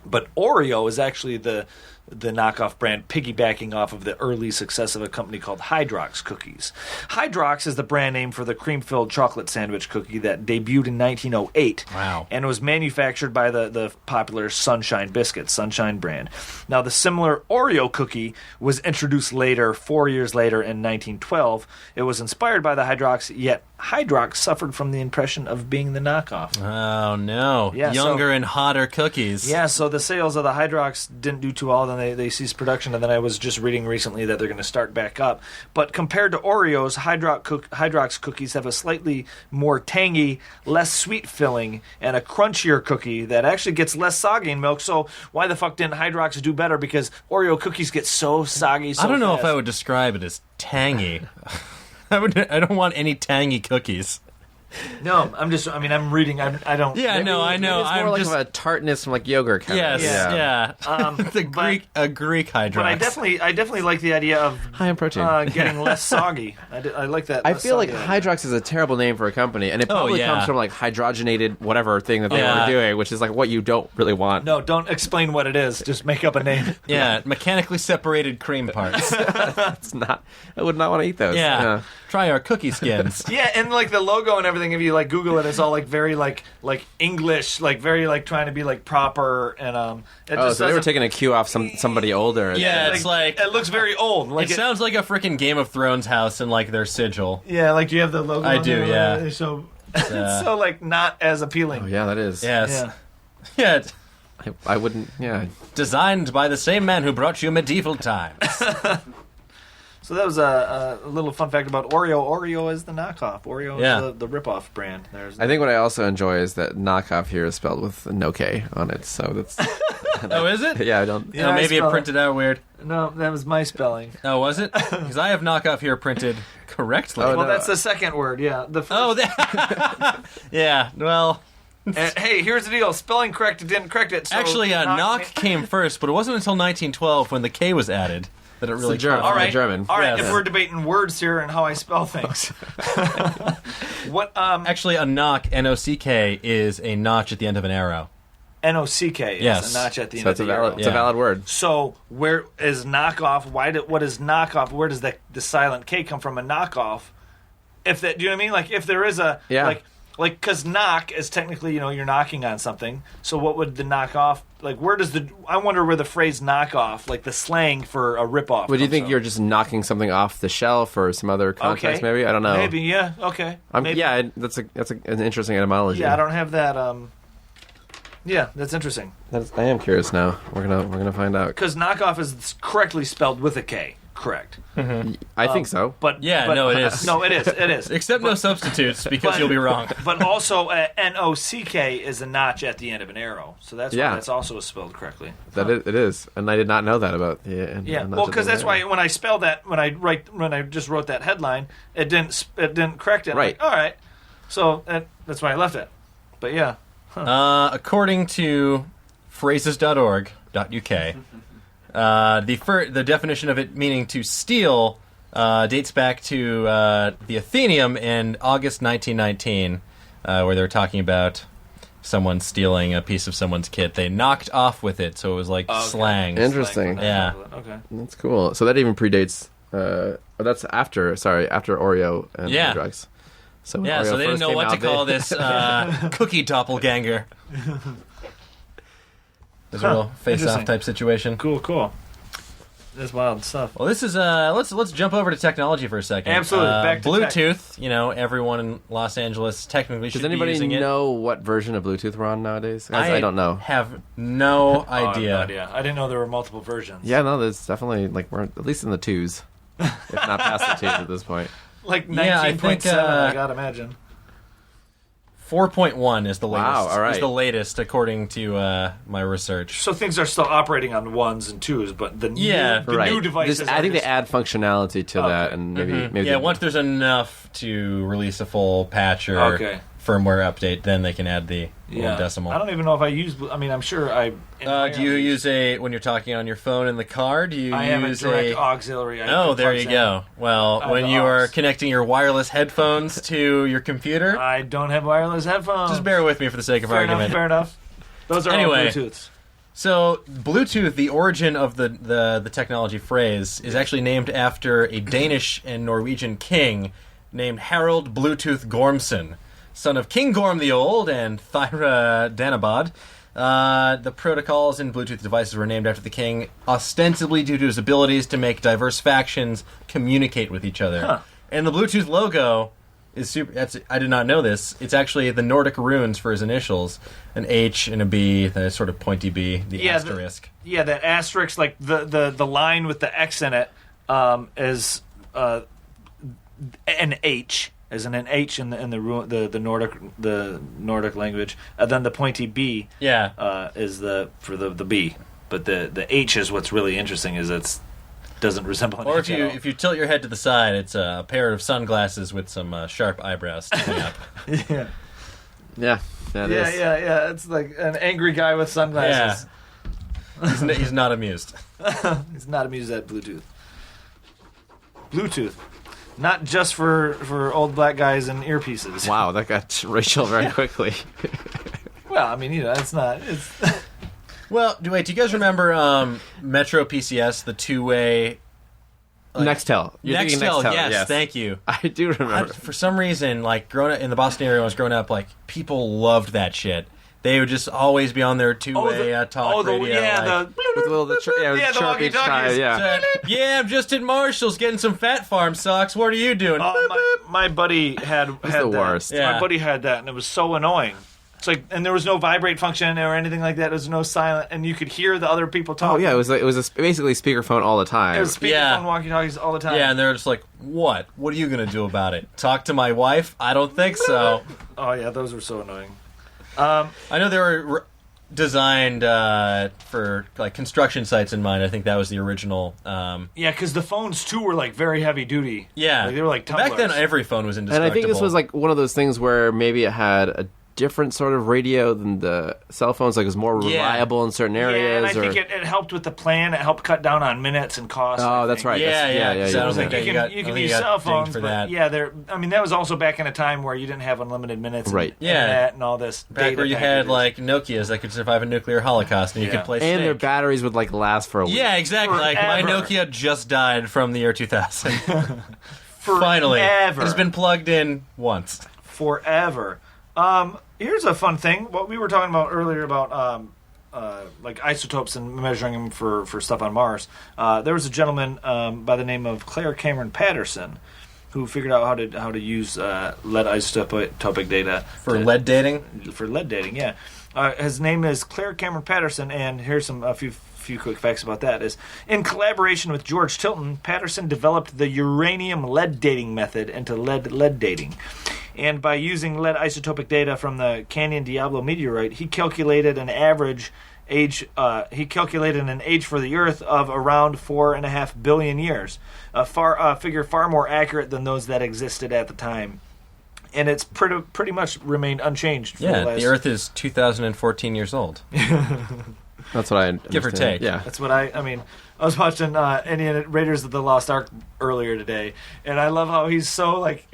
But Oreo is actually the knockoff brand piggybacking off of the early success of a company called Hydrox Cookies. Hydrox is the brand name for the cream-filled chocolate sandwich cookie that debuted in 1908. Wow. And was manufactured by the popular Sunshine Biscuits, Sunshine brand. Now, the similar Oreo cookie was introduced 4 years later in 1912. It was inspired by the Hydrox, yet Hydrox suffered from the impression of being the knockoff. Oh, no. Yeah, Younger and hotter cookies. Yeah, so the sales of the Hydrox didn't do too well. Then they ceased production, and then I was just reading recently that they're going to start back up. But compared to Oreos, Hydrox cookies have a slightly more tangy, less sweet filling, and a crunchier cookie that actually gets less soggy in milk. So why the fuck didn't Hydrox do better? Because Oreo cookies get so soggy so I don't know fast. if I would describe it as tangy. I don't want any tangy cookies. No, I'm just. I mean, I'm reading. I don't. Yeah, no, I know. It's more I'm like just of a tartness from like yogurt kind yes, of. yeah. A Greek Hydrox. But I definitely like the idea of high in protein. Getting less soggy. I like that. I less feel like soggy. Hydrox is a terrible name for a company, and it probably yeah. comes from like hydrogenated whatever thing that they Yeah. were doing, which is like what you don't really want. No, don't explain what it is. Just make up a name. Yeah, mechanically separated cream parts. It's not. I would not want to eat those. Yeah. Try our cookie skins. Yeah, and like the logo and everything. If you like Google it, it's all like very like English, like very like trying to be like proper and It Oh, just so they were doesn't- taking a cue off somebody older. Yeah, it's like it looks very old. Like it sounds like a freaking Game of Thrones house in like their sigil. Yeah, like do you have the logo? I on do, there? yeah. It's so it's so like not as appealing. Oh, yeah, that is. Yes. Yeah. Yeah. It's I wouldn't. Yeah. designed by the same man who brought you medieval times. So that was a little fun fact about Oreo. Oreo is the knockoff. Oreo Yeah. is the rip-off brand. I think what I also enjoy is that knockoff here is spelled with no K on it. So that's. Oh, is it? Yeah, I don't. Yeah, Oh, I maybe it spell it. printed out weird. No, that was my spelling. Oh, was it? Because I have knockoff here printed correctly. Oh, Well, no. that's the second word. Yeah. The first, Oh, that. Yeah. Well, hey, here's the deal. Spelling correct. It didn't correct it. So actually, knock came first, but it wasn't until 1912 when the K was added that it really. German. caught on. All right, German. All right. Yes. If we're debating words here and how I spell things, what Actually, a knock, N-O-C-K, is a notch at the end of an arrow. N-O-C-K is Yes. a notch at the end So of it's a the arrow. valid. It's a valid word. So where is knockoff? What is knockoff? Where does the silent K come from? A knockoff. If that, do you know what I mean? Like if there is a like because knock is technically you're knocking on something. So what would the knockoff like? Where does I wonder where the phrase knockoff, like the slang for a ripoff. Would you comes think from. you're just knocking something off the shelf or some other context? Okay. Maybe I don't know. Maybe yeah. Okay. Maybe. Yeah, that's an interesting etymology. Yeah, I don't have that. Yeah, that's interesting. I am curious now. We're gonna find out. Because knockoff is correctly spelled with a K. Correct. I think so. But Yeah, but- no, it is. No, it is. It is. Except no substitutes, because but- you'll be wrong. But also, N-O-C-K is a notch at the end of an arrow, so that's why Yeah. that's also spelled correctly. It is, and I did not know that about. Yeah, well, because that's why when I spelled that, when I just wrote that headline, it didn't correct it. I'm Right. like, all right. So that's why I left it. But yeah. According to phrases.org.uk, the definition of it meaning to steal dates back to the Athenaeum in August 1919, where they were talking about someone stealing a piece of someone's kit. They knocked off with it, so it was like slang. Interesting. Yeah. Okay. That's cool. So that even predates. That's after Oreo and drugs. So when Yeah, Oreo so they didn't first know came what to out, call this cookie doppelganger. This real face-off Interesting. type situation. Cool. That's wild stuff. Well, this is let's jump over to technology for a second. Absolutely. Back to Bluetooth. Everyone in Los Angeles technically should Does be using anybody it. know what version of Bluetooth we're on nowadays? Guys, I don't know. Have no Oh, I have idea. no idea. I didn't know there were multiple versions. Yeah, no, there's definitely we're at least in the twos, if not past the twos at this point. Like 19.7, Yeah, I think, I gotta imagine. 4.1 is the latest. Wow, all right. Is the latest according to my research. So things are still operating on ones and twos, but the new devices. I think they are add functionality to that, and maybe Yeah, once there's enough to release a full patch or firmware update, then they can add the little decimal. I don't even know if I use. I mean, I'm sure I. Do you use when you're talking on your phone in the car? Do you I have a use direct auxiliary. Oh, there you go. Well, when you are connecting your wireless headphones to your computer, I don't have wireless headphones. just bear with me for the sake of Fair argument. enough. Fair enough. Those are Anyway. all Bluetooths. So, Bluetooth, the origin of the technology phrase, is actually named after a Danish and Norwegian king named Harald Bluetooth Gormson, son of King Gorm the Old and Thyra Danabod. The protocols in Bluetooth devices were named after the king, ostensibly due to his abilities to make diverse factions communicate with each other. Huh. And the Bluetooth logo is super. I did not know this. It's actually the Nordic runes for his initials: an H and a B, the sort of pointy B, the asterisk. That asterisk, like the line with the X in it, is an H. As in an H in the Nordic language, and then the pointy B is for the B, but the H is what's really interesting. Is it's doesn't resemble an Or inch at all. if you tilt your head to the side, it's a pair of sunglasses with some sharp eyebrows sticking up. Yeah. Yeah, that is. Yeah. It's like an angry guy with sunglasses. He's not amused. He's not amused at Bluetooth. Bluetooth. Not just for old black guys and earpieces. Wow, that got racial very quickly. Well, I mean, it's not. It's Well, do you guys remember Metro PCS, the two-way... Nextel. You're thinking Nextel, Nextel, yes, thank you. I do remember. For some reason, like, growing up in the Boston area when I was growing up, like, people loved that shit. They would just always be on their two-way talk radio. With a little the chirp each time, walkie-talkies. yeah. I'm just at Marshall's getting some Fat Farm socks. What are you doing? my buddy had It's that. the worst. Yeah. My buddy had that, and it was so annoying. It's like, and there was no vibrate function or anything like that. There was no silent, and you could hear the other people talking. Oh yeah, it was basically speakerphone all the time. It was speakerphone walkie-talkies all the time. Yeah, and they're just like, what? What are you going to do about it? Talk to my wife? I don't think so. Oh yeah, those were so annoying. I know they were designed for like construction sites in mind. I think that was the original. Yeah, because the phones too were like very heavy duty. Yeah, like, they were like tumblers. back then. Every phone was and indestructible. I think this was like one of those things where maybe it had a different sort of radio than the cell phones. Like it was more reliable in certain areas. Yeah, and I think it helped with the plan. It helped cut down on minutes and costs. Oh, that's right. Yeah. You can use cell phones for but that. yeah, that was also back in a time where you didn't have unlimited minutes, Right? And internet and all this. Back data where you packages. had like Nokias that could survive a nuclear holocaust, and you could play And their Snake. batteries would like last for a week. Yeah, exactly. Like my Forever. Nokia just died from the year 2000. Finally, Forever. it's been plugged in once. Forever. Here's a fun thing. What we were talking about earlier about like isotopes and measuring them for stuff on Mars. There was a gentleman by the name of Claire Cameron Patterson who figured out how to use lead isotopic data For lead dating? For lead dating, yeah. His name is Claire Cameron Patterson, and here's a few quick facts about that. Is in collaboration with George Tilton, Patterson developed the uranium lead dating method into lead dating. And by using lead isotopic data from the Canyon Diablo meteorite, he calculated an average age. He calculated an age for the Earth of around 4.5 billion years, a figure far more accurate than those that existed at the time. And it's pretty much remained unchanged. For The Earth is 2014 years old. That's what I Give or understand. take. Yeah. That's what I mean. I was watching Indiana Raiders of the Lost Ark earlier today, and I love how he's so like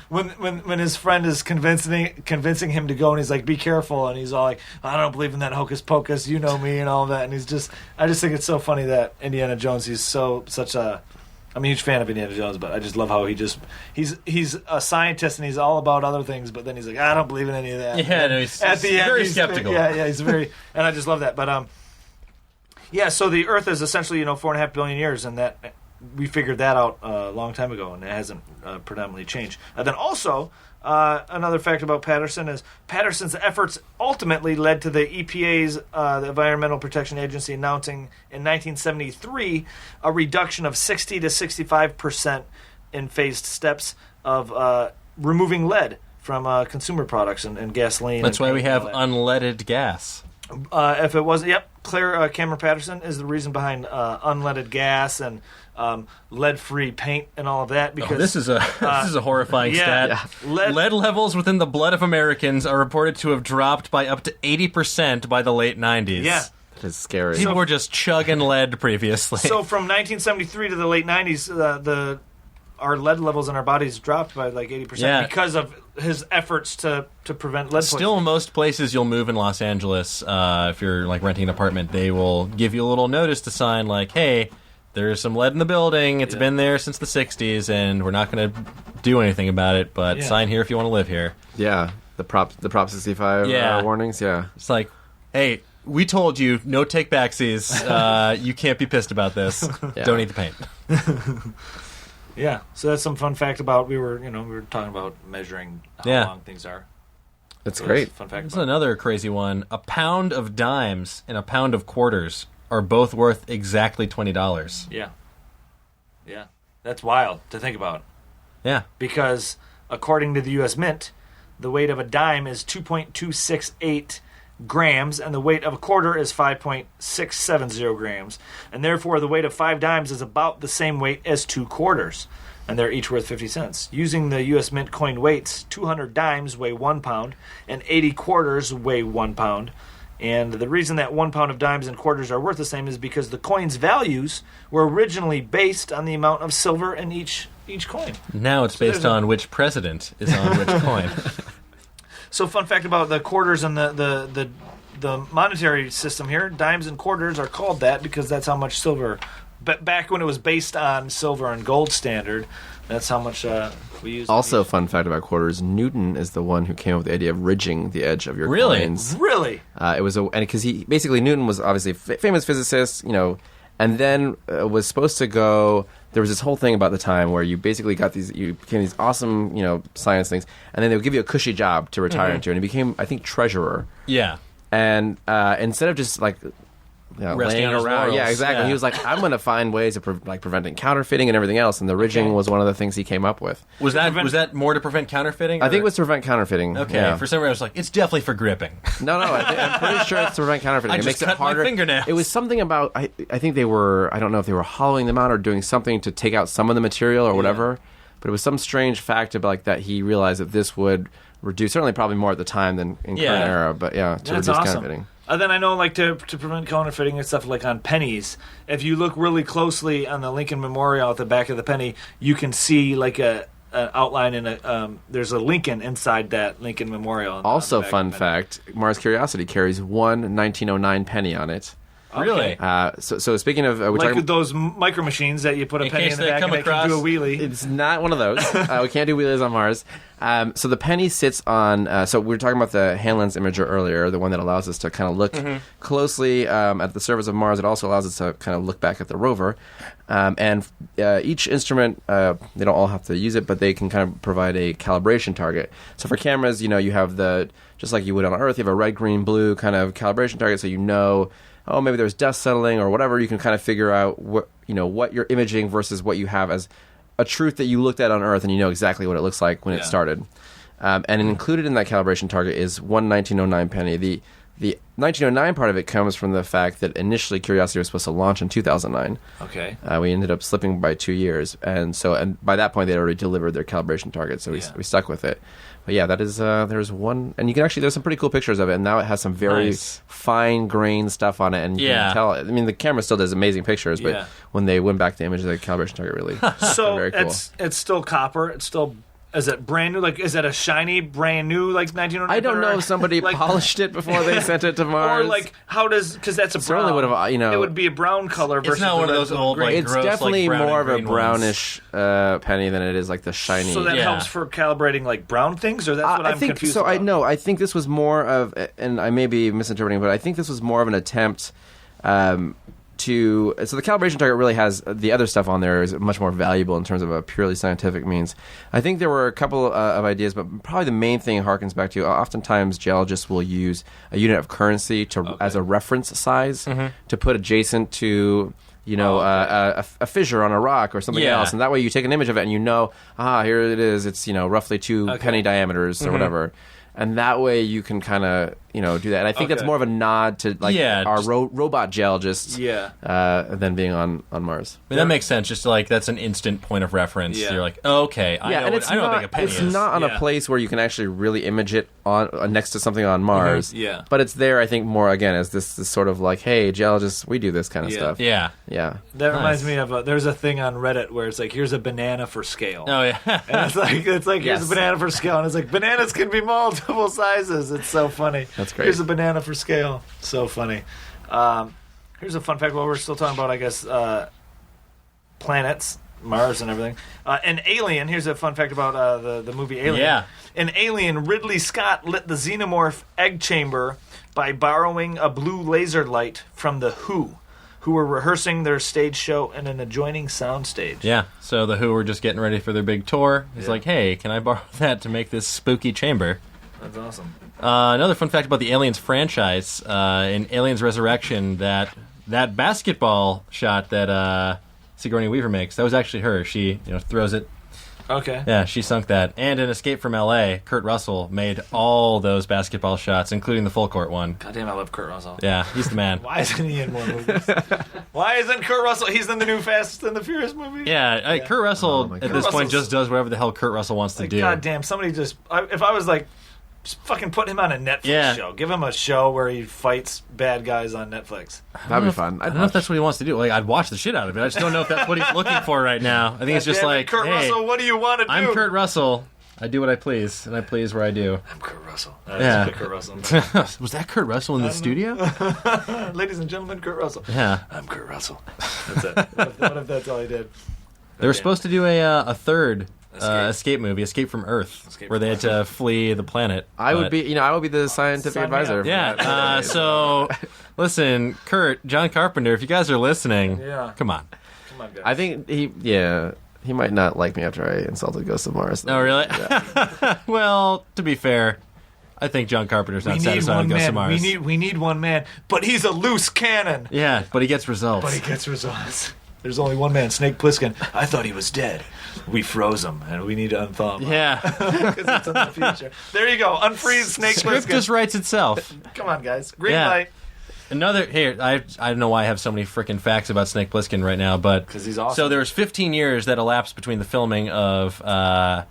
when his friend is convincing him to go, and he's like, "Be careful," and he's all like, "I don't believe in that hocus pocus, you know me," and all that. And I just think it's so funny that Indiana Jones. I'm a huge fan of Indiana Jones, but I just love how he's a scientist and he's all about other things, but then he's like, I don't believe in any of that. Yeah, no, he's At the end, very he's skeptical. He's very, and I just love that. But yeah, so the Earth is essentially 4.5 billion years, and that we figured that out a long time ago, and it hasn't predominantly changed. And then also another fact about Patterson is Patterson's efforts ultimately led to the EPA's, the Environmental Protection Agency, announcing in 1973 a reduction of 60 to 65% in phased steps of removing lead from consumer products and gasoline. That's why we have unleaded. unleaded gas. If it was, Claire Cameron Patterson is the reason behind unleaded gas and lead-free paint and all of that. Because this is a horrifying stat. Yeah. Lead levels within the blood of Americans are reported to have dropped by up to 80% by the late 90s. Yeah. That is scary. People were just chugging lead previously. So from 1973 to the late 90s, our lead levels in our bodies dropped by like 80% because of his efforts to prevent lead poisoning. Still, most places you'll move in Los Angeles, if you're like renting an apartment, they will give you a little notice to sign like, hey, there's some lead in the building. It's been there since the 60s, and we're not going to do anything about it, but sign here if you want to live here. Yeah, the Prop 65 warnings, yeah. It's like, hey, we told you, no take-backsies. You can't be pissed about this. Don't eat the paint. Yeah, so that's some fun fact about we were talking about measuring how long things are. That's great. Fun fact. This is another crazy one. A pound of dimes and a pound of quarters are both worth exactly $20. Yeah, that's wild to think about. Yeah, Because according to the U.S. Mint, the weight of a dime is 2.268 grams, and the weight of a quarter is 5.670 grams. And therefore, the weight of 5 dimes is about the same weight as 2 quarters. And they're each worth 50 cents. Using the U.S. Mint coin weights, 200 dimes weigh 1 pound, and 80 quarters weigh 1 pound. And the reason that 1 pound of dimes and quarters are worth the same is because the coin's values were originally based on the amount of silver in each coin. Now it's based on which president is on which coin. So, fun fact about the quarters and the monetary system here: dimes and quarters are called that because that's how much silver. But back when it was based on silver and gold standard, that's how much we used. Also, fun fact about quarters: Newton is the one who came up with the idea of ridging the edge of your coins. Really? It was and because Newton was obviously a famous physicist, and then was supposed to go. There was this whole thing about the time where you basically became these awesome, science things, and then they would give you a cushy job to retire into, and he became, I think, treasurer. Yeah. And instead of just laying around, yeah, exactly. Yeah. He was like, I'm going to find ways of preventing counterfeiting and everything else, and the ridging was one of the things he came up with. Was that more to prevent counterfeiting? I think it was to prevent counterfeiting. Okay, yeah. For some reason I was like, it's definitely for gripping. No, I'm pretty sure it's to prevent counterfeiting. It makes it harder. My fingernails. It was something about I think they were, I don't know if they were hollowing them out or doing something to take out some of the material or whatever, but it was some strange fact about that he realized that this would reduce, certainly probably more at the time than in current era, but to reduce counterfeiting. Then I know, to prevent counterfeiting and stuff, on pennies, if you look really closely on the Lincoln Memorial at the back of the penny, you can see an outline and there's a Lincoln inside that Lincoln Memorial. Also, fun fact: Mars Curiosity carries one 1909 penny on it. Really? So speaking of... those micro machines that you put a penny in the back and they can do a wheelie. It's not one of those. We can't do wheelies on Mars. So the penny sits on... so we were talking about the hand lens imager earlier, the one that allows us to kind of look closely at the surface of Mars. It also allows us to kind of look back at the rover. And each instrument, they don't all have to use it, but they can kind of provide a calibration target. So for cameras, you have just like you would on Earth, you have a red, green, blue kind of calibration target, so maybe there's dust settling or whatever. You can kind of figure out what you're imaging versus what you have as a truth that you looked at on Earth, and you know exactly what it looks like when it started. And included in that calibration target is one 1909 penny. The 1909 part of it comes from the fact that initially Curiosity was supposed to launch in 2009. Okay. We ended up slipping by 2 years, and by that point they had already delivered their calibration target, so we stuck with it. But yeah, that is there's one, and you can actually, there's some pretty cool pictures of it, and now it has some very fine grained stuff on it, and you can tell. I mean, the camera still does amazing pictures, but when they went back to image the calibration target, really, so very cool. It's still copper. It's still. Is it brand new? Is that a shiny, brand new, 1909? I don't know if somebody polished it before they sent it to Mars. Or how does, because that's a brown. Certainly would have, it would be a brown color versus it's not one of those old, it's gross, definitely brown more of a green brownish penny than it is the shiny. So that helps for calibrating brown things, or that's what I'm confused about? I think this was more of, and I may be misinterpreting, but I think this was more of an attempt so the calibration target really has the other stuff on there is much more valuable in terms of a purely scientific means. I think there were a couple of ideas, but probably the main thing harkens back to oftentimes geologists will use a unit of currency as a reference size to put adjacent to a fissure on a rock or something else, and that way you take an image of it and here it is. It's roughly 2 penny diameters or whatever. And that way you can kind of, do that. And I think that's more of a nod to our robot geologists than being on Mars. I mean, that makes sense. Just that's an instant point of reference. You're like, okay, I know what a penny is. It's not on a place where you can actually really image it on next to something on Mars. But it's there, I think, more, again, as this sort of hey, geologists, we do this kind of stuff. Yeah. That reminds me of, there's a thing on Reddit where it's here's a banana for scale. Oh, yeah. And it's here's a banana for scale. And it's bananas can be multiple sizes. It's so funny. That's great. Here's a banana for scale. So funny. Here's a fun fact while we're still talking about, I guess, planets, Mars and everything. An Alien, here's a fun fact about the movie Alien. Yeah. In Alien, Ridley Scott lit the xenomorph egg chamber by borrowing a blue laser light from the Who were rehearsing their stage show in an adjoining soundstage. Yeah, so the Who were just getting ready for their big tour. He's like, hey, can I borrow that to make this spooky chamber? That's awesome. Another fun fact about the Aliens franchise, in Aliens Resurrection, that basketball shot that Sigourney Weaver makes, that was actually her. She throws it Okay. Yeah, she sunk that. And in Escape from L.A., Kurt Russell made all those basketball shots, including the full court one. Goddamn, I love Kurt Russell. Yeah, he's the man. Why isn't he in more movies? Why isn't Kurt Russell? He's in the new Fast and the Furious movie. Yeah, Kurt Russell at this point just does whatever the hell Kurt Russell wants to do. Goddamn, somebody just... if I was like... Just fucking put him on a Netflix show. Give him a show where he fights bad guys on Netflix. That'd be fun. I don't know if that's what he wants to do. Like, I'd watch the shit out of it. I just don't know if that's what he's looking for right now. I think it's just like, Kurt Russell, what do you want to do? I'm Kurt Russell. I do what I please, and I please where I do. I'm Kurt Russell. Yeah. Kurt Russell. Was that Kurt Russell in the studio? Ladies and gentlemen, Kurt Russell. Yeah. I'm Kurt Russell. That's it. What if that's all he did? They were supposed to do a third escape movie, Escape from Earth, where they had to flee the planet. I would be the scientific advisor. Yeah. So, listen, Kurt, John Carpenter, if you guys are listening, come on, guys. I think he might not like me after I insulted Ghost of Mars. Oh, really? Yeah. Well, to be fair, I think John Carpenter's not satisfied with Ghost of Mars. We need one man, but he's a loose cannon. Yeah, but he gets results. There's only one man, Snake Plissken. I thought he was dead. We froze him, and we need to unthaw him. Yeah. Because it's in the future. There you go. Unfreeze Snake Plissken. Script just writes itself. Come on, guys. Green light. I don't know why I have so many freaking facts about Snake Plissken right now, but... Because he's awesome. So there was 15 years that elapsed between the filming of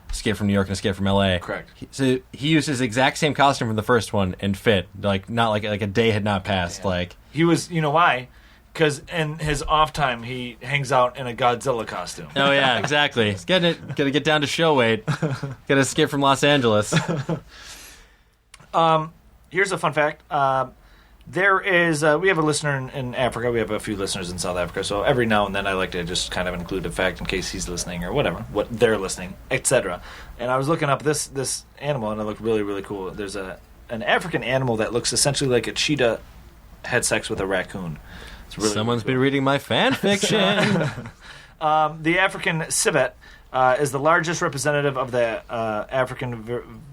Escape from New York and Escape from L.A. Correct. So he used his exact same costume from the first one and fit. Not like a day had not passed. Yeah. Like he was, you know why? Because in his off time, he hangs out in a Godzilla costume. Oh, yeah, exactly. He's got to get down to show weight. Got to escape from Los Angeles. Here's a fun fact. There is, we have a listener in Africa. We have a few listeners in South Africa. So every now and then I like to just kind of include a fact in case he's listening or whatever, what they're listening, etc. And I was looking up this animal, and it looked really, really cool. There's an African animal that looks essentially like a cheetah had sex with a raccoon. Really Someone's been reading my fan fiction. The African civet is the largest representative of the African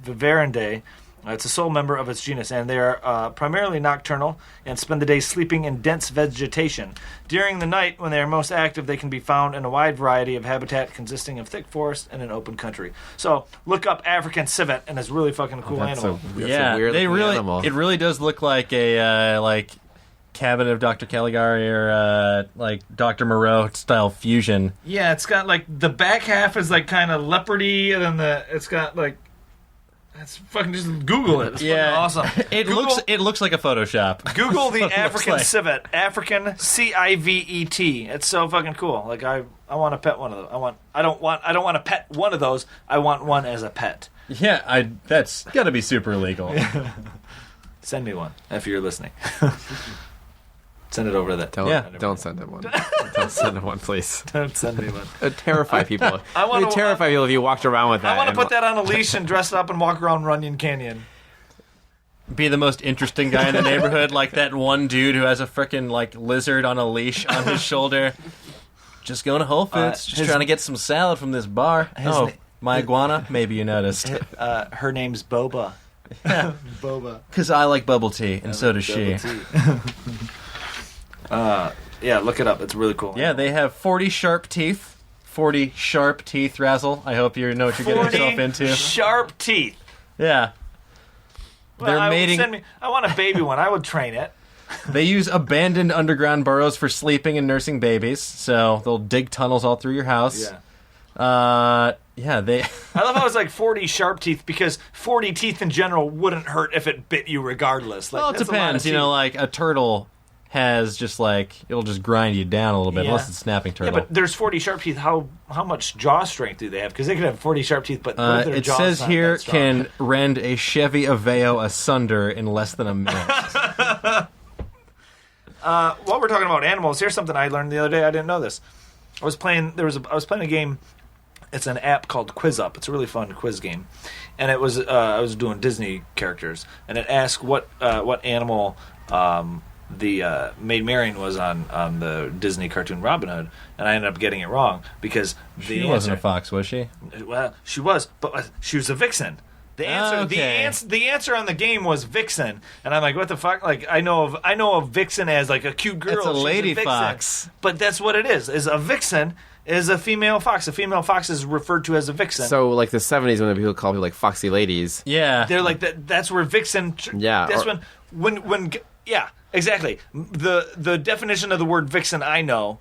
viverridae. It's a sole member of its genus, and they are primarily nocturnal and spend the day sleeping in dense vegetation. During the night, when they are most active, they can be found in a wide variety of habitat consisting of thick forest and an open country. So look up African civet, and it's really fucking cool animal. Yeah, animal. It really does look like a Cabin of Dr. Caligari or like Dr. Moreau style fusion. Yeah, it's got like the back half is like kind of leopardy, and then it's got like it's fucking just Google it. It's fucking awesome. It looks like a Photoshop. Google the African civet, African civet. It's so fucking cool. Like I want to pet one of those. I don't want to pet one of those. I want one as a pet. Yeah, that's got to be super illegal. Send me one if you're listening. Send it over that. Don't send him one. Don't send him one, please. Don't send me one. It'd terrify people. It'd terrify people if you walked around with that. I want to put that on a leash and dress it up and walk around Runyon Canyon. Be the most interesting guy in the neighborhood, like that one dude who has a frickin' like lizard on a leash on his shoulder. Just going to Whole Foods, just trying to get some salad from this bar. My iguana? Maybe you noticed. Her name's Boba. Yeah. Boba. Because I like bubble tea, and so does she. Yeah, look it up. It's really cool. Yeah, they have 40 sharp teeth. 40 sharp teeth, Razzle. I hope you know what you're getting yourself into. Sharp teeth. Yeah. Well, I want a baby one. I would train it. They use abandoned underground burrows for sleeping and nursing babies, so they'll dig tunnels all through your house. Yeah. I love how it's like 40 sharp teeth, because 40 teeth in general wouldn't hurt if it bit you regardless. Like, well, it depends. Like a turtle has just like, it'll just grind you down a little bit, unless it's a snapping turtle. Yeah, but there's 40 sharp teeth. How much jaw strength do they have? Because they could have 40 sharp teeth, but what if their it jaw's says not here that strong? can rend a Chevy Aveo asunder in less than a minute. While we're talking about animals, here's something I learned the other day. I didn't know this. I was playing a game. It's an app called Quiz Up. It's a really fun quiz game, and it was I was doing Disney characters, and it asked what animal the Maid Marian was on the Disney cartoon Robin Hood, and I ended up getting it wrong because she wasn't a fox, was she? Well, she was, but she was a vixen. The answer on the game was vixen, and I'm like, what the fuck? Like, I know of vixen as like a cute girl. It's a lady fox, but that's what it is. Is a vixen is a female fox. A female fox is referred to as a vixen. So, like the 70s when people call people like foxy ladies. Yeah. They're like that. That's where vixen. Yeah. That's when. Yeah. Exactly. The definition of the word vixen I know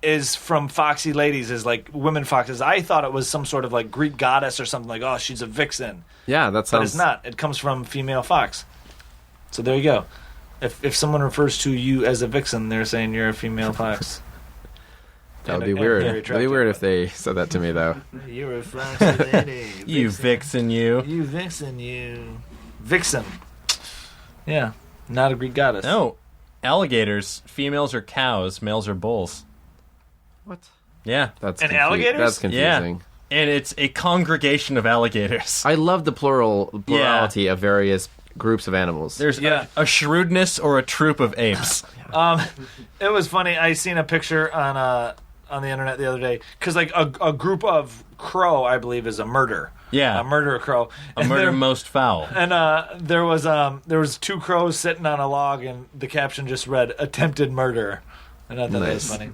is from foxy ladies, is like women foxes. I thought it was some sort of like Greek goddess or something, like, oh, she's a vixen. Yeah, that sounds... But it's not. It comes from female fox. So there you go. If someone refers to you as a vixen, they're saying you're a female fox. That would be weird. It would be weird if they said that to me, though. You're a foxy lady. You vixen, you. You vixen, you. Vixen. Yeah. Not a Greek goddess. No. Alligators. Females are cows. Males are bulls. What? Yeah. That's And alligators? That's confusing. Yeah. And it's a congregation of alligators. I love the plurality of various groups of animals. There's a shrewdness or a troop of apes. It was funny. I seen a picture on the internet the other day, because like a group of crow, I believe, is a murder. Yeah. A murder crow. A murder most foul. And there was two crows sitting on a log, and the caption just read "attempted murder," and I thought that was funny.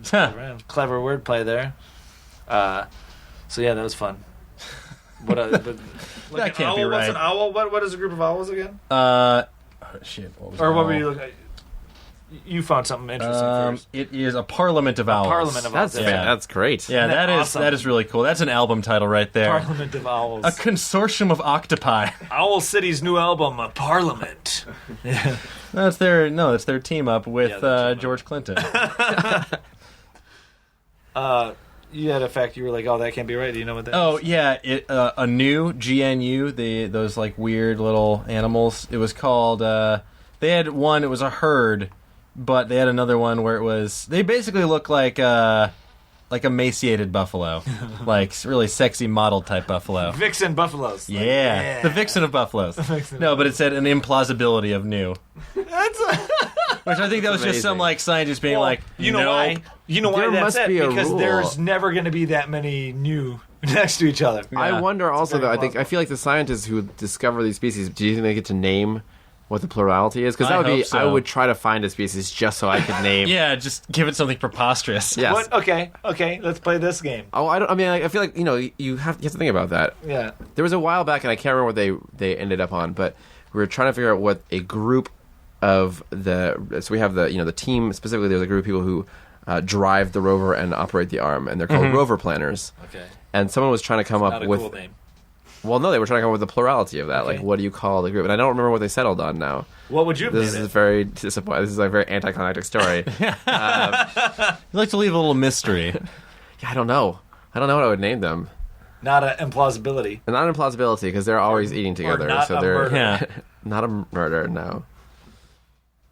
Clever wordplay there. So yeah, that was fun. But That can't be right. What's an owl? What is a group of owls again? Shit. What were you looking at? You found something interesting first. It is a parliament of owls. Parliament of owls. That's great. Yeah, Awesome. that is really cool. That's an album title right there. Parliament of Owls. A consortium of octopi. Owl City's new album, Parliament. It's their team up with George Clinton. You had a fact. You were like, "Oh, that can't be right." Do you know what that is? Oh yeah, a new GNU. Those like weird little animals. It was called. They had one. It was a herd, but they had another one where it was. They basically look like a emaciated buffalo, like really sexy model type buffalo. Vixen buffaloes. Yeah, the vixen of buffaloes. No, but it said an implausibility of new. Which I think that was just some like scientist being like, you know why? You know why There that's must it? be a Because rule. there's never going to be that many new next to each other. I wonder also, though, very I feel like the scientists who discover these species, do you think they get to name what the plurality is? Because that would be, hope so. I would try to find a species just so I could name. Yeah, just give it something preposterous. Yes. What? Okay, let's play this game. Oh, I feel like, you have to think about that. Yeah. There was a while back, and I can't remember what they ended up on, but we were trying to figure out what a group of so we have the team, specifically there's a group of people who drive the rover and operate the arm, and they're called rover planners. Okay. And someone was trying to come up Not a with cool name. Well, no, they were trying to come up with the plurality of that. Okay. Like, what do you call the group? And I don't remember what they settled on now. What would you have This named is it? very disappointing. This is a very anticlimactic story. You like to leave a little mystery. Yeah, I don't know. I don't know what I would name them. Not an implausibility. And not implausibility, because they're always eating together. not so a they're murder. Yeah. not a murder. No.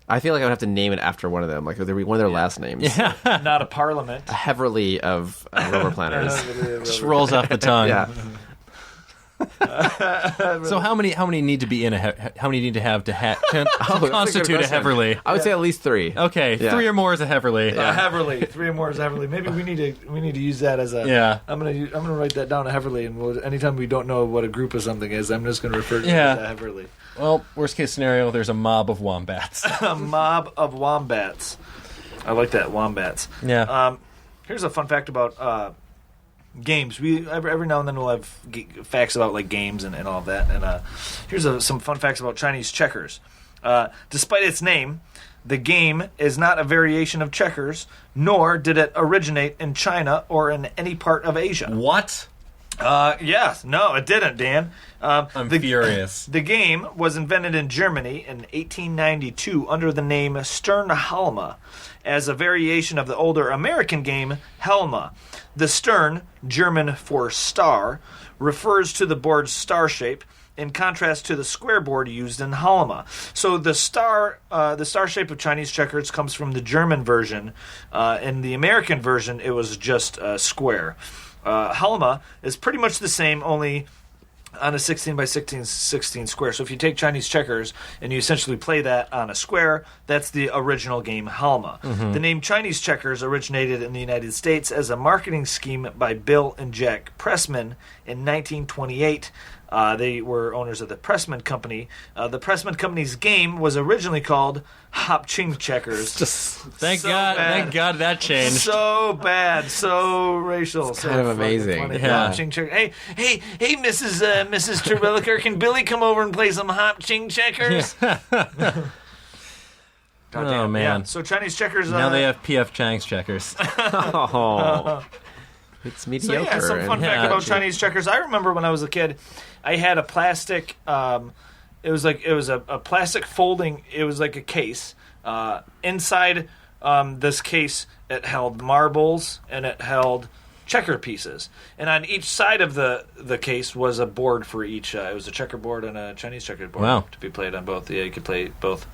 I feel like I would have to name it after one of them, like there be one of their last names. Yeah. Not a parliament. Heverly of rover planners. Just rolls off the tongue. Yeah. So how many need to be in how many need to have to that's a good constitute a question. Heverly? I would say at least 3. Okay, Yeah. 3 or more is a Heverly. Heverly. 3 or more is Heverly. Maybe we need to use that as a. Yeah. I'm gonna write that down, a Heverly, and anytime we don't know what a group of something is, I'm just gonna refer to it as a Heverly. Well, worst case scenario, there's a mob of wombats. A mob of wombats. I like that, wombats. Yeah. Here's a fun fact about games. We every now and then we'll have facts about like games and all of that. And here's some fun facts about Chinese checkers. Despite its name, the game is not a variation of checkers, nor did it originate in China or in any part of Asia. What? Yes. No, it didn't, Dan. I'm furious. The game was invented in Germany in 1892 under the name Sternhalma as a variation of the older American game Helma. The Stern, German for star, refers to the board's star shape, in contrast to the square board used in Halma. So the star shape of Chinese checkers comes from the German version. In the American version, it was just square. Halma is pretty much the same, only on a 16 by 16 square. So if you take Chinese checkers and you essentially play that on a square, that's the original game Halma. The name Chinese checkers originated in the United States as a marketing scheme by Bill and Jack Pressman in 1928. They were owners of the Pressman Company. The Pressman Company's game was originally called Hop Ching Checkers. Thank God that changed. So bad, so racial. It's kind of amazing. Yeah. Hop Ching Checkers. Hey, Mrs. Terwilliger, can Billy come over and play some Hop Ching Checkers? Oh, man. Yeah. So Chinese checkers. Now they have P.F. Chang's checkers. Oh. It's mediocre. So yeah, some fun fact about Chinese checkers. I remember when I was a kid, I had a plastic. It was a plastic folding. It was like a case. Inside this case, it held marbles and it held checker pieces. And on each side of the case was a board for each. It was a checkerboard and a Chinese checkerboard to be played on both. Yeah, you could play both.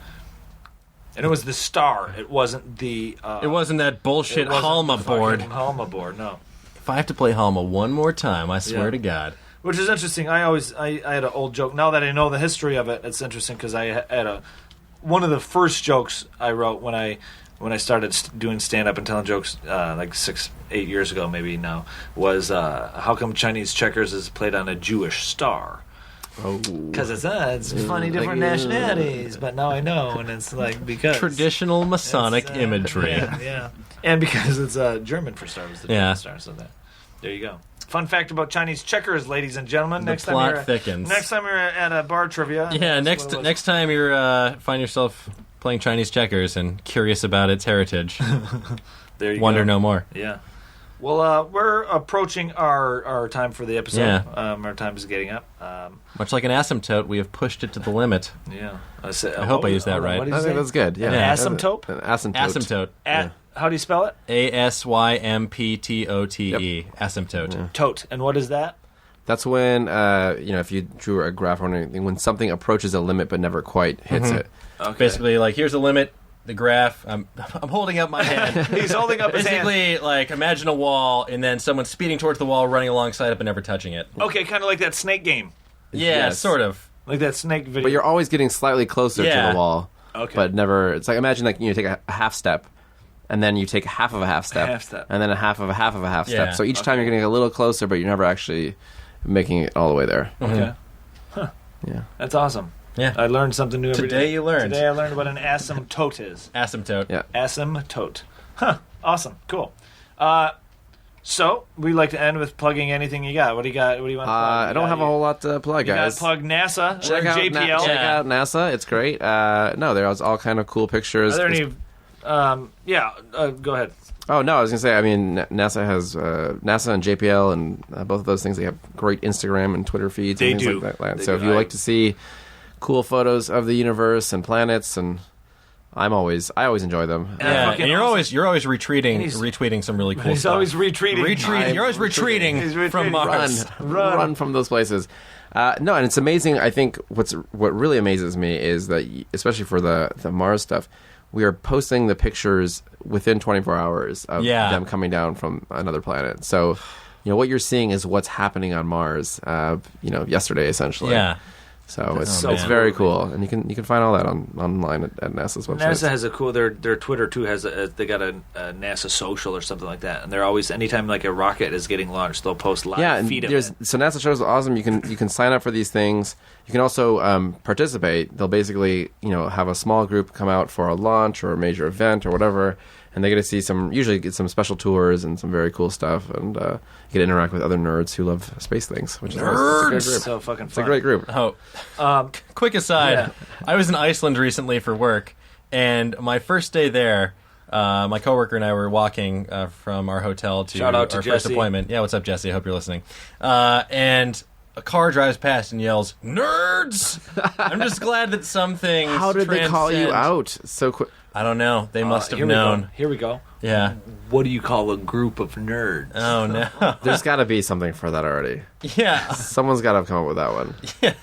And it was the star. It wasn't the. It wasn't that bullshit Halma board. Halma board, no. If I have to play Halma one more time, I swear to God. Which is interesting. I had an old joke. Now that I know the history of it, it's interesting because I had one of the first jokes I wrote when I started doing stand-up and telling jokes like 6-8 years ago, maybe now, was how come Chinese checkers is played on a Jewish star? Because it's funny different nationalities, but now I know, and it's like because traditional Masonic imagery. Yeah, and because it's German for star was the German star, so there you go. Fun fact about Chinese checkers, ladies and gentlemen. The plot thickens. Next time you're at a bar trivia. Yeah, next time you're find yourself playing Chinese checkers and curious about its heritage. There you Wonder go. no more. Yeah. Well, we're approaching our time for the episode. Yeah. Our time is getting up. Much like an asymptote, we have pushed it to the limit. Yeah. I hope I used that right. I think that's good. Yeah. An asymptote? An asymptote. Asymptote. How do you spell it? ASYMPTOTE. Yep. Asymptote. Yeah. Tote. And what is that? That's when, if you drew a graph or anything, when something approaches a limit but never quite hits it. Okay. Basically, like, here's a limit. The graph. I'm holding up my hand. He's holding up his hand. Basically, like, imagine a wall, and then someone speeding towards the wall, running alongside it, but never touching it. Okay, kind of like that snake game. Yeah, Yes. sort of. Like that snake video. But you're always getting slightly closer to the wall. Okay. But never. It's like, imagine like you take a half step, and then you take half of a half step, and then a half of a half of a half step. So each time you're getting a little closer, but you're never actually making it all the way there. Okay. Huh. Yeah. That's awesome. Yeah. I learned something new every day. Today you learned. Today I learned what an asymptote is. Asymptote. Yeah. Asymptote. Huh. Awesome. Cool. So, we like to end with plugging anything you got. What do you got? What do you want to plug? I don't have a whole lot to plug, You got guys. to plug NASA Check or out JPL. check out NASA. It's great. No, there's all kind of cool pictures. Are there any... go ahead. Oh, no, I was going to say, I mean, NASA has... NASA and JPL and both of those things, they have great Instagram and Twitter feeds and They things do. like that. They So do. if you like to see cool photos of the universe and planets, and I always enjoy them. Yeah, fucking and you're awesome. always retweeting some really cool He's stuff. always retreating. You're always retreating He's retreating. from Mars. Run from those places. No, and it's amazing. I think what really amazes me is that, especially for the Mars stuff, we are posting the pictures within 24 hours of them coming down from another planet. So, what you're seeing is what's happening on Mars. Yesterday essentially. Yeah. So it's so very cool, and you can find all that online at NASA's website. NASA has a cool. Their Twitter too has they got a NASA social or something like that, and they're always anytime like a rocket is getting launched, they'll post live feed of it. So NASA shows are awesome. You can sign up for these things. You can also participate. They'll basically have a small group come out for a launch or a major event or whatever, and they get to see usually get some special tours and some very cool stuff, and get to interact with other nerds who love space things, which is awesome. It's a great group. So fucking fun. It's a great group. Oh, quick aside. Yeah. I was in Iceland recently for work, and my first day there, my coworker and I were walking from our hotel to Shout out to our first Jesse. appointment. Yeah, what's up, Jesse? I hope you're listening. And a car drives past and yells, "Nerds!" I'm just glad that some things How did they call you transcend- out so quick? I don't know. They must have Here we known. go. Here we go. Yeah. What do you call a group of nerds? Oh, no. There's got to be something for that already. Yeah. Someone's got to come up with that one. Yeah.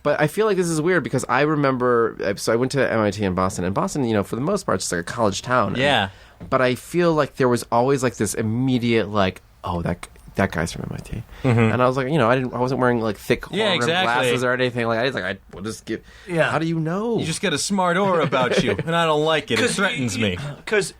But I feel like this is weird because I remember... So I went to MIT in Boston. And Boston, for the most part, it's just like a college town. Yeah. But I feel like there was always like this immediate that guy's from MIT. Mm-hmm. And I was like, I wasn't wearing like thick glasses or anything. Like I will just give... Yeah. How do you know? You just get a smart aura about you, and I don't like it. It threatens me. Because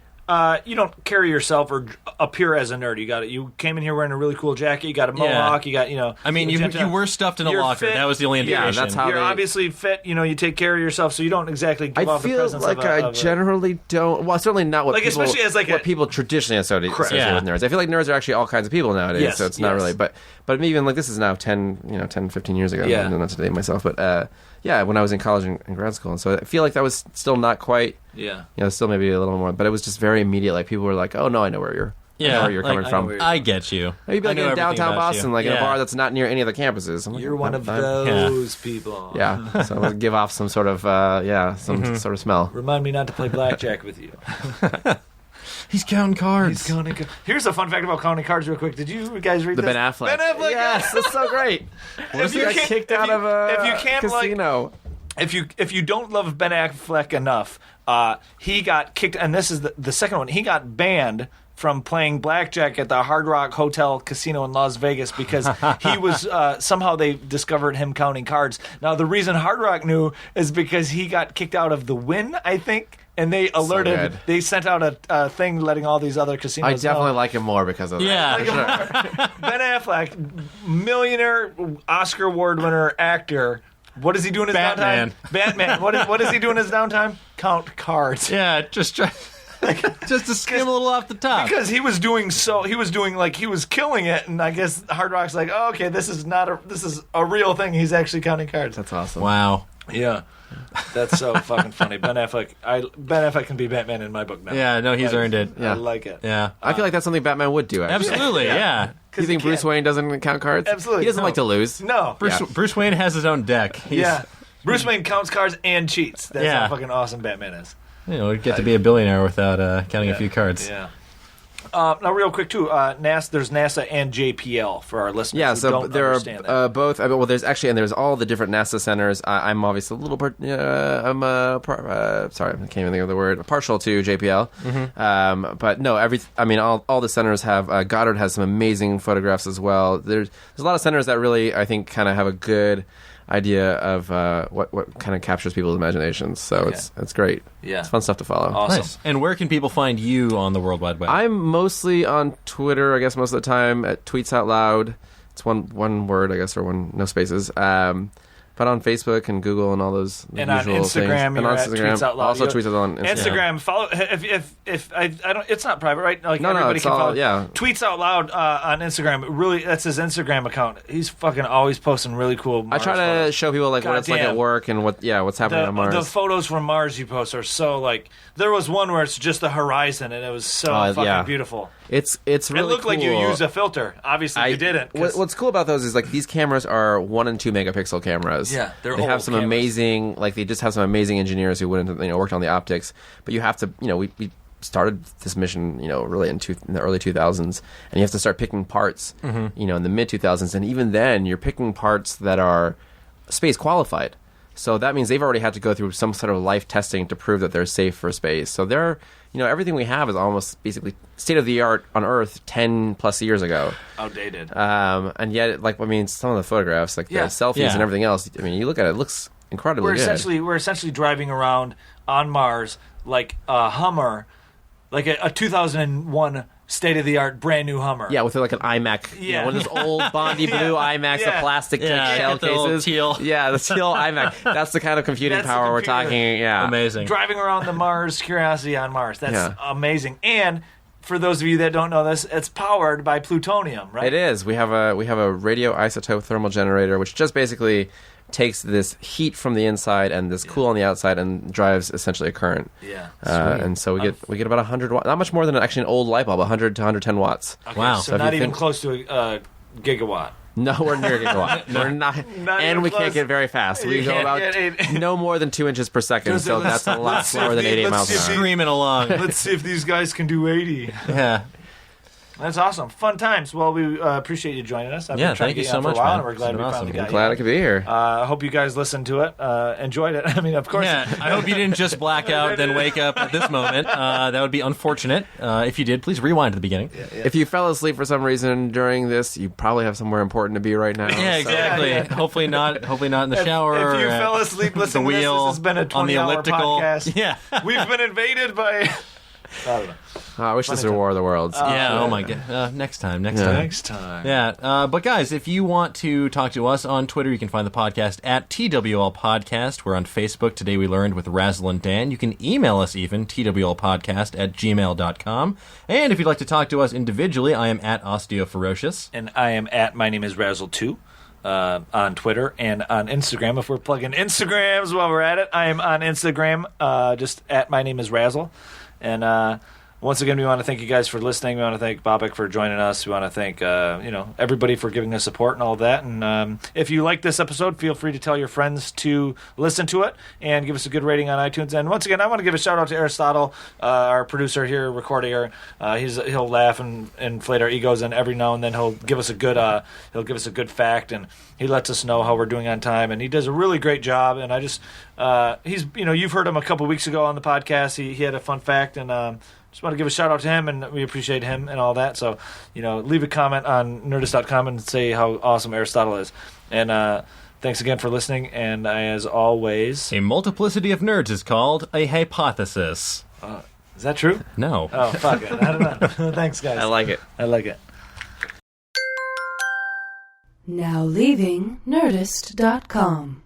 you don't carry yourself or appear as a nerd. You came in here wearing a really cool jacket. You got a mohawk. You got I mean, you were stuffed in a locker. Fit. That was the only indication. Yeah, that's how you're obviously fit. You take care of yourself, so you don't exactly give off the presence like I generally don't. Well, certainly not what people, especially as what people traditionally associate with nerds. I feel like nerds are actually all kinds of people nowadays, so it's not really. But even like this is now 10, 15 years ago. Yeah. Not to date myself, but when I was in college and grad school, and so I feel like that was still not quite. Yeah. Still maybe a little more, but it was just very immediate. Like people were like, "Oh no, I know where you're." I know where you're coming from. I get you. Maybe like in downtown Boston, like in a bar that's not near any of the campuses. I'm like, you're one of those people. Yeah, so I'm gonna give off some sort of sort of smell. Remind me not to play blackjack with you. He's counting cards. Here's a fun fact about counting cards, real quick. Did you guys read the this? Ben Affleck? Ben Affleck. Yes, that's so great. If you got can't- kicked if out you- of a if you can't, casino. If you don't love Ben Affleck enough, he got kicked, and this is the second one. He got banned from playing blackjack at the Hard Rock Hotel Casino in Las Vegas because he was somehow they discovered him counting cards. Now the reason Hard Rock knew is because he got kicked out of the Win, I think. And they alerted. So they sent out a thing letting all these other casinos. I definitely know. like him more because of that. Yeah, sure. Ben Affleck, millionaire, Oscar award winner, actor. What does he do in his downtime? Batman. What does he do in his downtime? Count cards. Yeah, just try. Just to skim a little off the top. Because he was killing it, and I guess Hard Rock's like, oh, okay, this is a real thing. He's actually counting cards. That's awesome. Wow. Yeah. That's so fucking funny. Ben Affleck can be Batman in my book now. Yeah, no, he's earned it. I like it. Yeah. I feel like that's something Batman would do. Actually. Absolutely, yeah. Do you think Bruce Wayne doesn't count cards? Absolutely. He doesn't like to lose. No. Bruce Wayne has his own deck. Bruce Wayne counts cards and cheats. That's how fucking awesome Batman is. We'd get to be a billionaire without counting a few cards. Yeah. Now, real quick too, there's NASA and JPL for our listeners. Yeah, who so don't there understand are that. both. I mean, well, there's all the different NASA centers. I'm obviously a little sorry, I can't even think of the word. Partial to JPL, but no, all the centers have. Goddard has some amazing photographs as well. There's a lot of centers that really, I think, kind of have a good idea of what kind of captures people's imaginations. So it's great. Yeah. It's fun stuff to follow. Awesome. Nice. And where can people find you on the World Wide Web? I'm mostly on Twitter, I guess, most of the time at Tweets Out Loud. It's one word, I guess, or no spaces. But on Facebook and Google and all those and usual on Instagram, things. And on Instagram, Tweets Out Loud. also Tweets Out Loud on Instagram. Follow if I don't. It's not private, right? Like No, everybody it's can all- follow. yeah. Tweets Out Loud on Instagram. Really, that's his Instagram account. He's fucking always posting really cool. I Mars try to photos. show people what it's like Goddamn. at work and what's happening on Mars. The photos from Mars you post are so like. There was one where it's just the horizon and it was so fucking beautiful. It's really It looked cool. like you used a filter. Obviously, you didn't. What's cool about those is like these cameras are 1 and 2 megapixel cameras. Yeah, they old have some cameras. amazing, like they just have some amazing engineers who went into, worked on the optics. But you have to, we started this mission, really in the early 2000s, and you have to start picking parts, in the mid 2000s, and even then you're picking parts that are space qualified. So that means they've already had to go through some sort of life testing to prove that they're safe for space. So they're, everything we have is almost basically state of the art on Earth 10 plus years ago. Outdated. And yet, some of the photographs, the selfies and everything else, you look at it, it looks incredibly good. We're essentially driving around on Mars like a Hummer, like a 2001 state-of-the-art brand new Hummer. Yeah, with like an iMac, one of those old Bondi blue iMacs, the plastic shell cases. Teal. Yeah, the teal iMac. That's the kind of computing power we're talking. Yeah, amazing. Driving around the Mars Curiosity on Mars. That's amazing. And for those of you that don't know this, it's powered by plutonium, right? It is. We have a radioisotope thermal generator, which just basically takes this heat from the inside and this cool on the outside and drives essentially a current. Yeah. And so we get about 100 watts, not much more than actually an old light bulb, 100 to 110 watts. Okay, Wow. So not even close to a gigawatt. Nowhere near a gigawatt. We're not and we close. can't get very fast. We go about no more than 2 inches per second, so that's a lot slower than 88 miles an hour. Screaming along. Let's see if these guys can do 80. Yeah. That's awesome. Fun times. Well, we appreciate you joining us. I've been trying thank to you get so on for a much, while, man. and we're glad It's we been finally awesome. got Glad you. I could be here. I hope you guys listened to it, enjoyed it. I mean, of course. Yeah, I hope you didn't just black out, then wake up at this moment. That would be unfortunate. If you did, please rewind to the beginning. If you fell asleep for some reason during this, you probably have somewhere important to be right now. Yeah, exactly. Yeah. Hopefully not in the shower. If you or fell asleep listening to this, wheel, this has been a on the 20-hour elliptical. podcast. Yeah. We've been invaded by I don't know. I wish this were War of the Worlds. Yeah, oh my god. Next time. Next time. Yeah, but guys, if you want to talk to us on Twitter, you can find the podcast at TWL Podcast. We're on Facebook, Today We Learned, with Razzle and Dan. You can email us even, twlpodcast@gmail.com. And if you'd like to talk to us individually, I am at OsteoFerocious. And I am at My Name is Razzle2 on Twitter and on Instagram. If we're plugging Instagrams while we're at it, I am on Instagram, just at My Name is Razzle. And once again, we want to thank you guys for listening. We want to thank Bobak for joining us. We want to thank everybody for giving us support and all of that. And if you like this episode, feel free to tell your friends to listen to it and give us a good rating on iTunes. And once again, I want to give a shout out to Aristotle, our producer here, recorder. He'll laugh and inflate our egos, and every now and then he'll give us a good fact, and he lets us know how we're doing on time. And he does a really great job. And I just you've heard him a couple weeks ago on the podcast. He had a fun fact, and just want to give a shout out to him, and we appreciate him and all that. So, leave a comment on Nerdist.com and say how awesome Aristotle is. And thanks again for listening. And as always, a multiplicity of nerds is called a hypothesis. Is that true? No. Oh, fuck it. I don't know. Thanks, guys. I like it. Now leaving Nerdist.com.